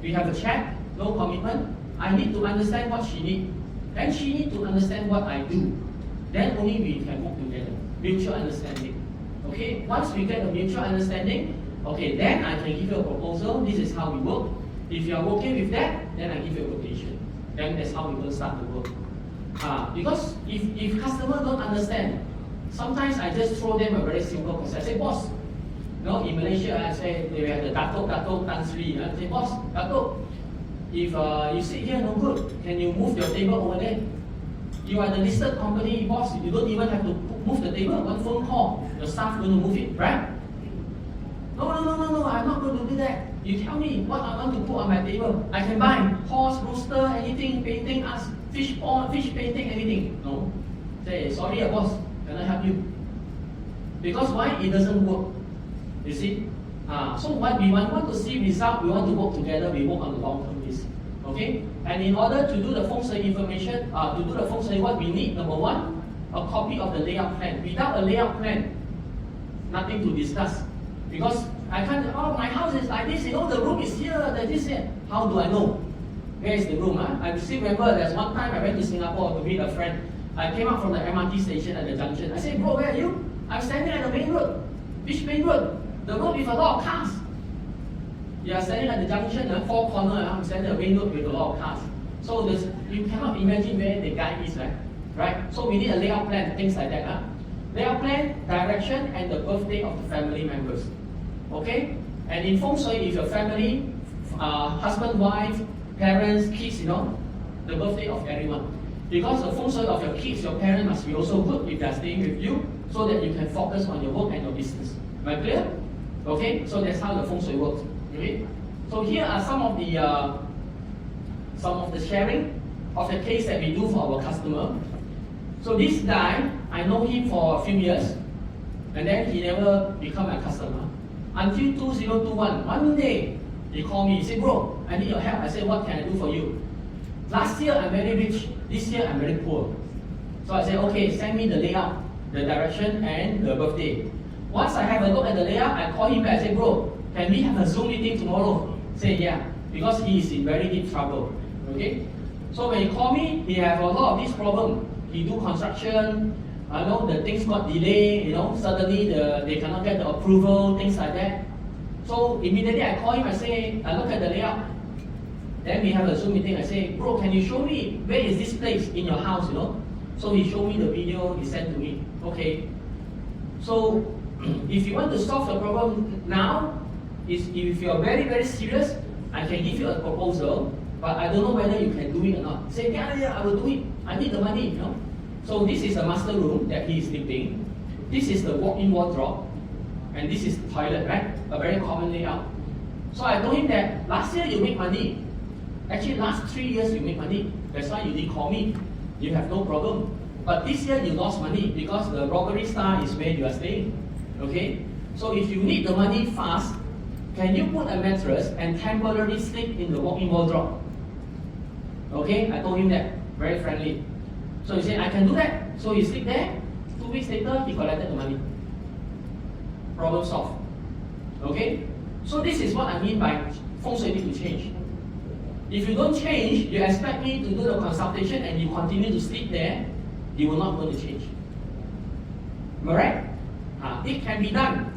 We have a chat, no commitment. I need to understand what she needs. Then she needs to understand what I do. Then only we can work together. Mutual understanding. Okay, once we get a mutual understanding, okay, then I can give you a proposal. This is how we work. If you are okay with that, then I give you a quotation. Then that's how we will start the work. Because if customers don't understand, sometimes I just throw them a very simple concept. I say, boss, in Malaysia, I say they have the Datuk Tan Sri. I say, boss, Datuk, if you sit here no good, can you move your table over there? You are the listed company, boss. You don't even have to move the table. One phone call, your staff going to move it, right? No, I'm not going to do that. You tell me what I want to put on my table. I can buy horse, rooster, anything, painting, fish pond, fish painting, anything. No. Say, sorry, boss, can I help you? Because why? It doesn't work. You see? So what we want to see result, we want to work together, we work on the long-term basis. Okay? And in order to do the feng shui information, to do the feng shui, what we need, number one, a copy of the layout plan. Without a layout plan, nothing to discuss. Because I can't, my house is like this, the room is here, there's this here. How do I know? Where is the room? I still remember there's one time I went to Singapore to meet a friend. I came up from the MRT station at the junction. I said, bro, where are you? I'm standing at the main road. Which main road? The road with a lot of cars. You are standing at the junction, four corner, I'm standing at the main road with a lot of cars. So you cannot imagine where the guy is, right? right? So we need a layout plan, things like that. Layout plan, direction, and the birthday of the family members. Okay? And in Feng Shui, if your family, husband, wife, parents, kids, the birthday of everyone. Because the Feng Shui of your kids, your parents must be also good if they are staying with you, so that you can focus on your work and your business. Am I clear? Okay? So that's how the Feng Shui works. Okay? So here are some of the sharing of the case that we do for our customer. So this guy, I know him for a few years, and then he never become a customer. Until 2021, one day, he called me, he said, bro, I need your help. I said, what can I do for you? Last year, I'm very rich. This year, I'm very poor. So I said, okay, send me the layout, the direction, and the birthday. Once I have a look at the layout, I call him back. I said, bro, can we have a Zoom meeting tomorrow? Say, yeah, because he is in very deep trouble. Okay? So when he called me, he have a lot of this problem. He do construction, the things got delayed, suddenly they cannot get the approval, things like that. So immediately I call him, I say, I look at the layout. Then we have a Zoom meeting, I say, bro, can you show me where is this place in your house, So he showed me the video, he sent to me. Okay. So if you want to solve the problem now, if you are very, very serious, I can give you a proposal, but I don't know whether you can do it or not. Say, yeah, I will do it. I need the money, So this is the master room that he is sleeping. This is the walk-in wardrobe. And this is the toilet, right? A very common layout. So I told him that last year you make money. Actually, last 3 years you make money. That's why you didn't call me. You have no problem. But this year you lost money because the robbery star is where you are staying. Okay? So if you need the money fast, can you put a mattress and temporarily sleep in the walk-in wardrobe? Okay? I told him that. Very friendly. So he said, I can do that. So he sleep there. 2 weeks later, he collected the money. Problem solved. Okay? So this is what I mean by Feng Shui need to change. If you don't change, you expect me to do the consultation and you continue to sleep there, you will not going to change. Am I right? It can be done.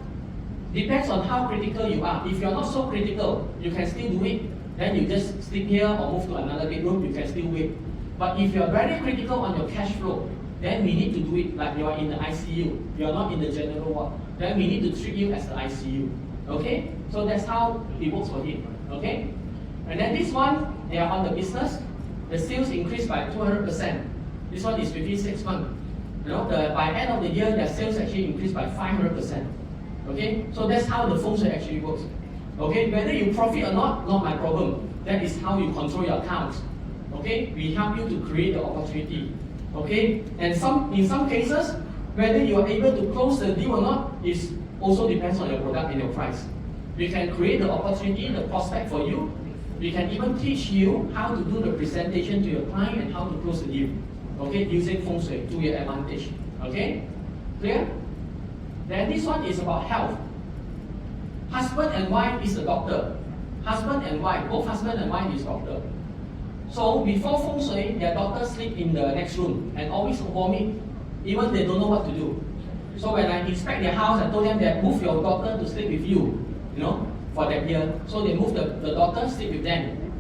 Depends on how critical you are. If you are not so critical, you can still do it. Then you just sleep here or move to another bedroom, you can still wait. But if you are very critical on your cash flow, then we need to do it like you are in the ICU. You are not in the general ward. Then we need to treat you as the ICU. Okay? So that's how it works for him. Okay? And then this one, they are on the business. The sales increased by 200%. This one is within 6 months. By end of the year, their sales actually increased by 500%. Okay? So that's how the Feng Shui actually works. Okay? Whether you profit or not my problem. That is how you control your accounts. Okay? We help you to create the opportunity. Okay? And in some cases, whether you are able to close the deal or not is also depends on your product and your price. We can create the opportunity, the prospect for you. We can even teach you how to do the presentation to your client and how to close the deal. Okay, using Feng Shui to your advantage. Okay, clear? Then this one is about health. Husband and wife is a doctor. Husband and wife, both husband and wife is doctor. So before Feng Shui, their doctor sleep in the next room and always vomit. Even they don't know what to do. So when I inspect their house, I told them that move your daughter to sleep with you, for that year. So they move the daughter, sleep with them.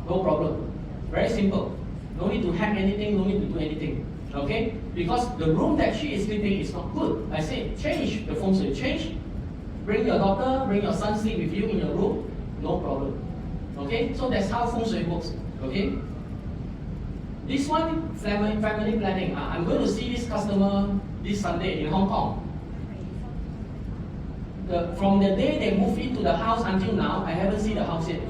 No problem. Very simple. No need to hack anything, no need to do anything. Okay? Because the room that she is sleeping is not good. I say, change the Feng Shui, change. Bring your daughter, bring your son sleep with you in your room. No problem. Okay? So that's how Feng Shui works. Okay? This one, family planning. I'm going to see this customer this Sunday in Hong Kong. From the day they moved into the house until now, I haven't seen the house yet.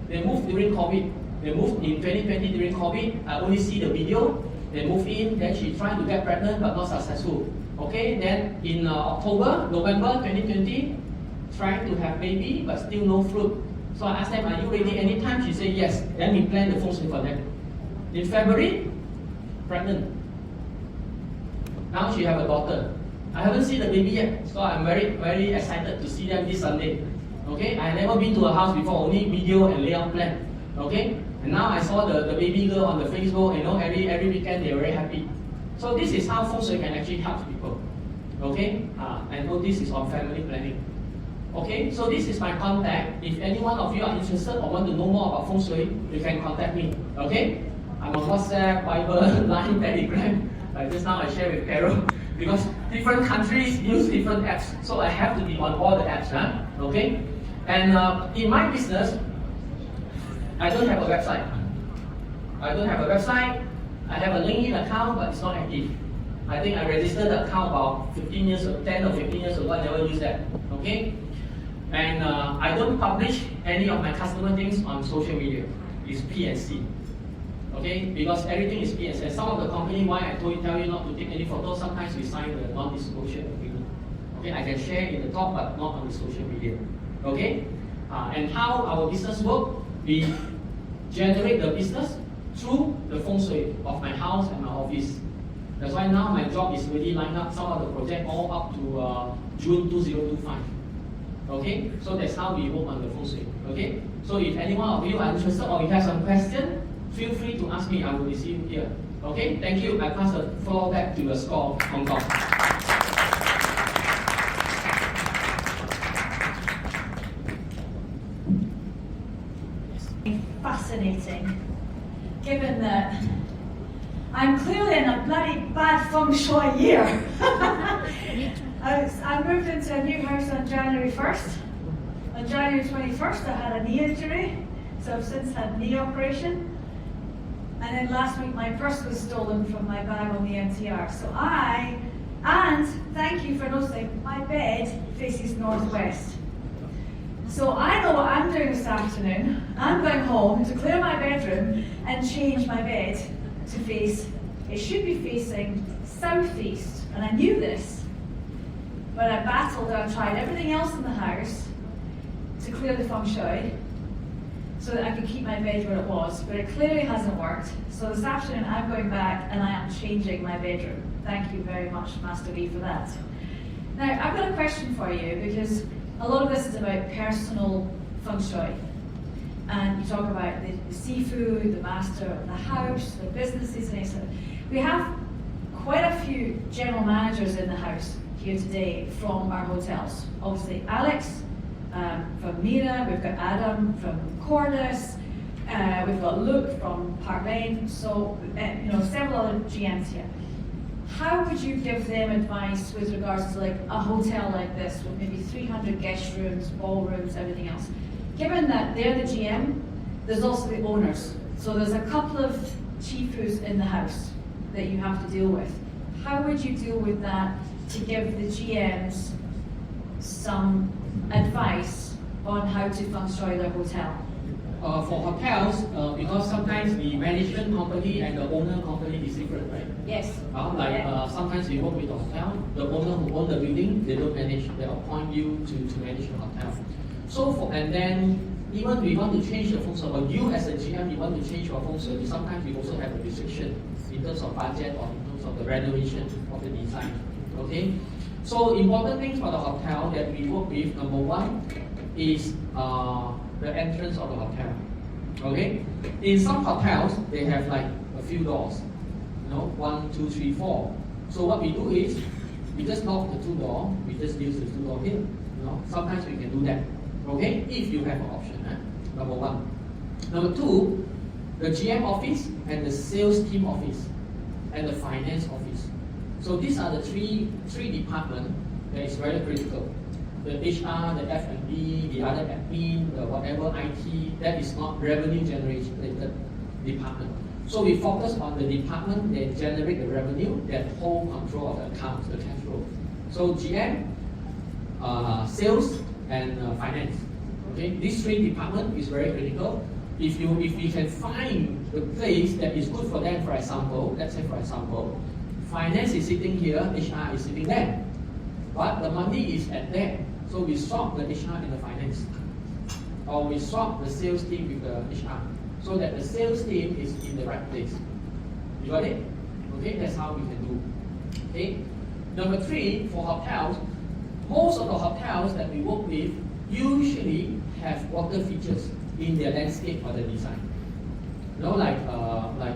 They moved during COVID. They moved in 2020 during COVID. I only see the video. They moved in, then she tried to get pregnant but not successful. Okay, then in November 2020, trying to have baby but still no fruit. So I asked them, are you ready anytime? She said yes. Then we planned the Feng Shui for them. In February, pregnant. Now she have a daughter. I haven't seen the baby yet, so I'm very, very excited to see them this Sunday. Okay, I never been to a house before, only video and layout plan. Okay, and now I saw the baby girl on the Facebook. Every weekend they're very happy. So this is how Feng Shui can actually help people. Okay, I know this is on family planning. Okay, so this is my contact. If any one of you are interested or want to know more about Feng Shui, you can contact me. Okay, I'm on WhatsApp, Viber, Line, Telegram. Like just now I share with Carol, because different countries use different apps, so I have to be on all the apps, huh? Okay? And in my business, I don't have a website. I have a LinkedIn account, but it's not active. I think I registered the account about 10 or 15 years ago. I never used that. Okay? And I don't publish any of my customer things on social media. It's P&C. Okay? Because everything is P&C. Some of the company, why I tell you not to take any photos, sometimes we sign the non-disclosure agreement. Okay? I can share in the talk, but not on the social media. Okay? And how our business work, we generate the business through the Feng Shui of my house and my office. That's why now my job is really lined up, some of the project all up to June 2025. Okay, so that's how we work on the Feng Shui. Okay, so if any one of you are interested or you have some question, feel free to ask me. I will receive you here. Okay, thank you. I pass the floor back to the Skal, Hong Kong. Fascinating, given that I'm clearly in a bloody bad feng shui year. I moved into a new house on January 1st. On January 21st, I had a knee injury, so I've since had knee operation. And then last week, my purse was stolen from my bag on the MTR. And thank you for noticing, my bed faces northwest. So I know what I'm doing this afternoon. I'm going home to clear my bedroom and change my bed to face, it should be facing southeast. And I knew this, but I battled and I tried everything else in the house to clear the feng shui so that I could keep my bed where it was, but it clearly hasn't worked. So this afternoon I'm going back and I am changing my bedroom. Thank you very much, Master Lee, for that. Now, I've got a question for you, because a lot of this is about personal feng shui. And you talk about the seafood, the master of the house, the businesses, and etc. We have quite a few general managers in the house here today from our hotels. Obviously, Alex from Mira, we've got Adam from Cordis, we've got Luke from Park Lane, so several other GMs here. How would you give them advice with regards to like a hotel like this with maybe 300 guest rooms, ballrooms, everything else? Given that they're the GM, there's also the owners. So there's a couple of chifus in the house that you have to deal with. How would you deal with that to give the GMs some advice on how to feng shui their hotel? For hotels, because sometimes the management company and the owner company is different, right? Yes. Sometimes we work with the hotel, the owner who owns the building, they don't manage, they appoint you to manage the hotel. And then even we want to change the feng shui, or you as a GM, you want to change your feng shui, sometimes we also have a restriction in terms of budget or in terms of the renovation of the design. Okay? So important things for the hotel that we work with, number one, is the entrance of the hotel. Okay? In some hotels, they have like a few doors. 1, 2, 3, 4. So what we do is, we just lock the 2 doors, we just use the 2 doors here. Sometimes we can do that. Okay? If you have an option. Number one. Number two, the GM office and the sales team office and the finance office. So these are the three departments that is very critical. The HR, the F&B, the other admin, the whatever IT, that is not revenue generated department. So we focus on the department that generate the revenue, that hold control of the accounts, the cash flow. So GM, sales, and finance. Okay, these 3 departments is very critical. If we can find the place that is good for them, for example, let's say for example, finance is sitting here, HR is sitting there, but the money is at there. So we swap the HR and the finance, or we swap the sales team with the HR, so that the sales team is in the right place. You got it? Okay, that's how we can do. Okay. Number 3, for hotels, most of the hotels that we work with usually have water features in their landscape or the design. Like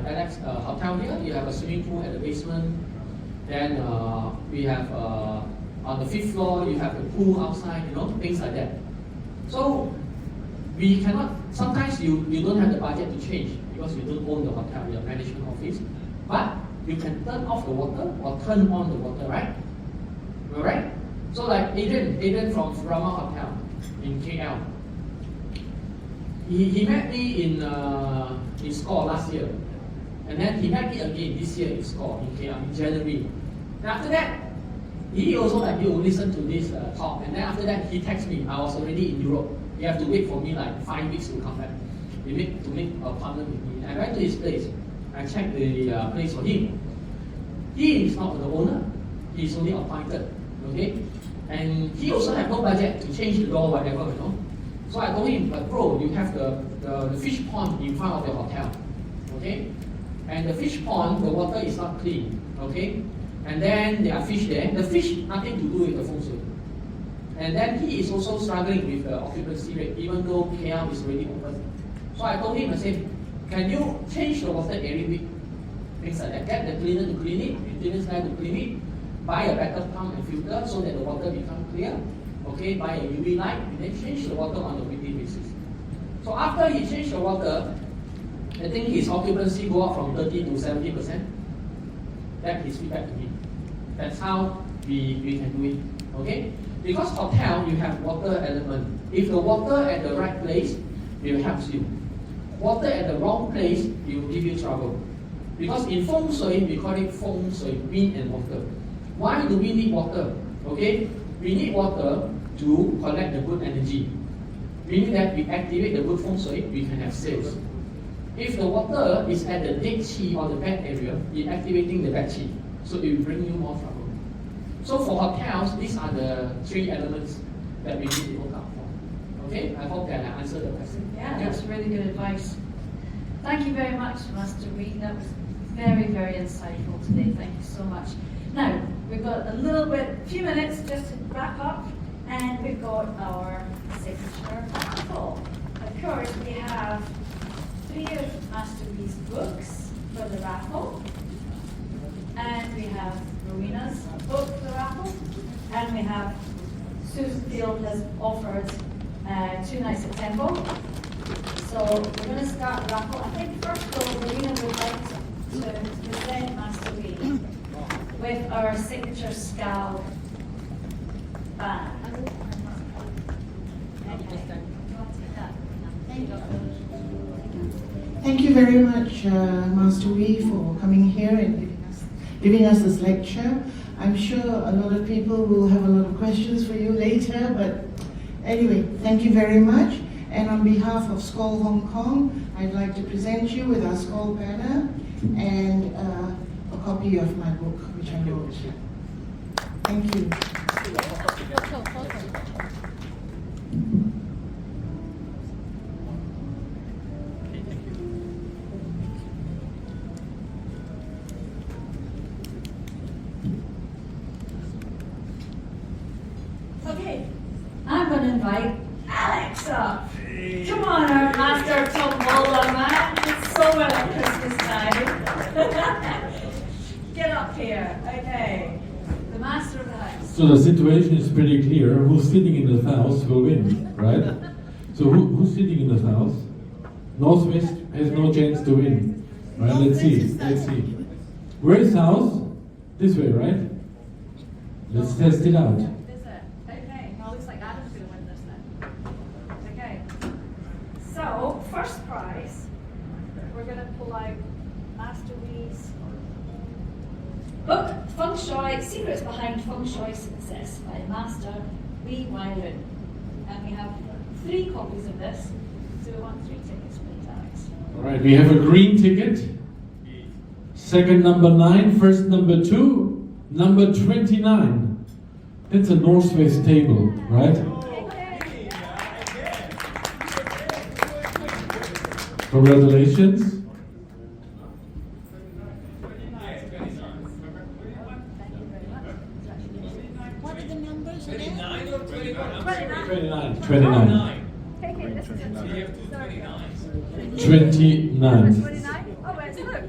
Alex hotel here, you have a swimming pool at the basement. Then we have on the 5th floor, you have a pool outside, things like that. So we cannot, sometimes you don't have the budget to change because you don't own the hotel, your management office. But you can turn off the water or turn on the water, right? Alright? So like Adrian from Rama Hotel in KL. He met me in Skal last year. And then he met me again this year in Skal in KL in January. And after that, he also like you listen to this talk. And then after that, he texted me. I was already in Europe. You have to wait for me like 5 weeks to come back. To make an appointment with me. I went to his place. I checked the place for him. He is not the owner. He is only appointed. Okay? And he also have no budget to change the door, whatever, you know. So I told him, but bro, you have the fish pond in front of your hotel. Okay? And the fish pond, the water is not clean. Okay? And then there are fish there. The fish, nothing to do with the feng shui. And then he is also struggling with the occupancy rate, even though KL is already open. So I told him, I said, can you change the water every week? Things like that. Get the cleaner to clean it, maintenance guy to clean it, buy a better pump and filter so that the water becomes clear. Okay, buy a UV light, and then change the water on a weekly basis. So after he changed the water, I think his occupancy go up from 30 to 70%. That's his feedback to me. That's how we can do it. Okay? Because hotel, you have water element. If the water at the right place, it will help you. Water at the wrong place, it will give you trouble. Because in Feng Shui, we call it Feng Shui, wind and water. Why do we need water? Okay? We need water to collect the good energy. Meaning that we activate the good Feng Shui, we can have sales. If the water is at the dead qi or the bad area, it's activating the bad qi. So it will bring you more trouble. So for hotels, these are the 3 elements that we need to look out for. Okay? I hope that I answered the question. Yeah, that's really good advice. Thank you very much, Master Wee. That was very, very insightful today. Thank you so much. Now, we've got a few minutes just to wrap up, and we've got our signature raffle. Of course, we have 3 of Master Wee's books for the raffle, and we have Rowena's book for the raffle, and we have Susan Field has offered 2 nights at Temple. So we're going to start the raffle. I think first of all, Rowena would like to present Master Wee with our signature Skal band. Thank you very much, Master Wee, for coming here and giving us this lecture. I'm sure a lot of people will have a lot of questions for you later, but anyway, thank you very much. And on behalf of Skal Hong Kong, I'd like to present you with our Skal banner and a copy of my book, which I wrote. Thank you. Okay, I'm going to invite Alex up. Come on, our master tombola man. It's so well at Christmas time. Get up here. Okay, the master of the house. So the situation is pretty clear. Who's sitting in the house will win, right? So who's sitting in the house? Northwest has no chance to win. Right? Let's see. Where is house? This way, right? Let's test it out. Okay, well, looks like Adam's going to win this then. Okay, so first prize, we're going to pull out Master Wee's book, Feng Shui, Secrets Behind Feng Shui Success by Master Wee Loon. And we have 3 copies of this, so we want 3 tickets, please, Alex. All right, we have a green ticket. Second number 9, first number 2, number 29. That's a Northwest table, right? Congratulations. What are the numbers again? 29. 29. 29. Oh, where's look?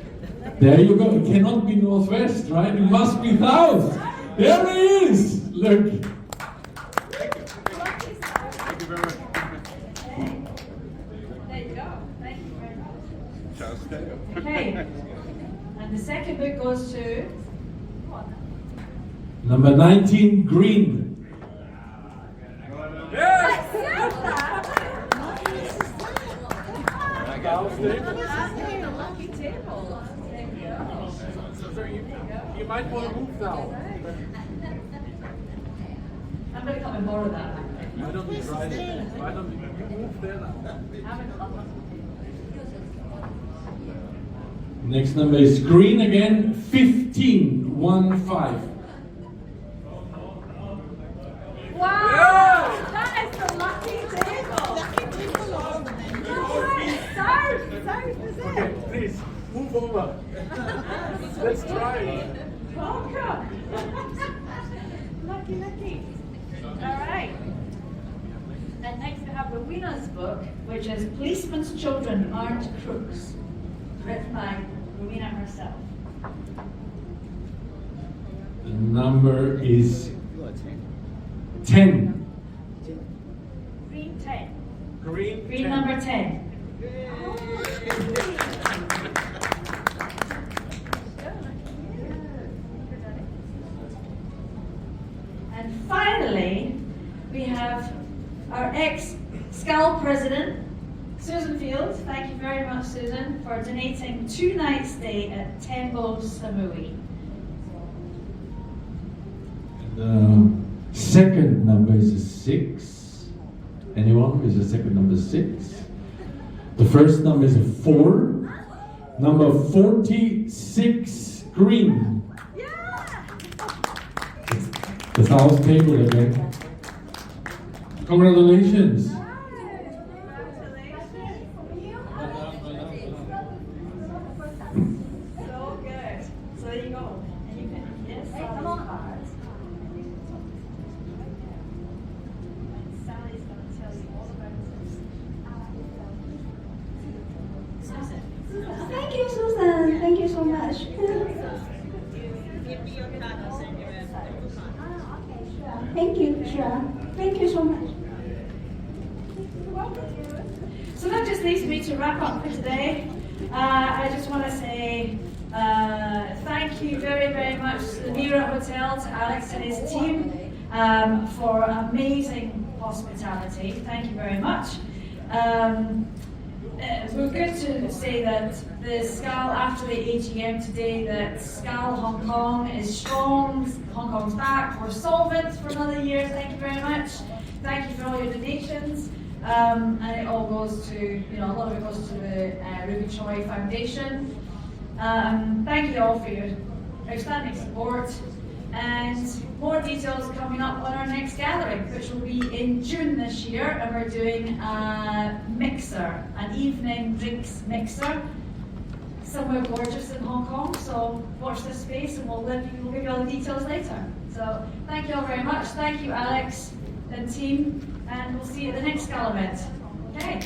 There you go. It cannot be Northwest, right? It must be South. There he is. Look. Thank you very much. There you go. Thank you very much. Okay. And And the second book goes to Number 19, green. You might want to move now. I'm going to come and borrow that. Why don't you try it? Why don't you move there now? Next number is green again, 15, 1, 5. Wow! That is the lucky table! Okay, please move over. Let's try it. Welcome! Lucky. Alright. And next we have Rowena's book, which is Policemen's Children Aren't Crooks, written by Rowena herself. The number is 10. Green 10. Green. Green 10. number 10. And finally, we have our ex-Skal president, Susan Fields. Thank you very much, Susan, for donating 2 nights stay at Tembo Samui. The second number is a 6. Anyone with a second number 6? The first number is a 4. Number 46, green. The house table again. Congratulations. So good. So there you go. And you can, yes, come on. Sally's going to tell you all about this. Susan. Thank you, Susan. Thank you so much. Thank you, sure. Thank you so much. So that just leaves me to wrap up for today. I just want to say thank you very, very much to the Mira Hotel, to Alex and his team for amazing hospitality. Thank you very much. We're good to say that the Skal, after the AGM today, that Skal Hong Kong is strong, Hong Kong's back, we're solvent for another year. Thank you very much. Thank you for all your donations. And it all goes to, a lot of it goes to the Ruby Choi Foundation. Thank you all for your outstanding support. And more details coming up on our next gathering, which will be in June this year, and we're doing a mixer, an evening drinks mixer, somewhere gorgeous in Hong Kong. So watch this space, and we'll give you all the details later. So thank you all very much. Thank you, Alex and team, and we'll see you at the next Skal event. Okay.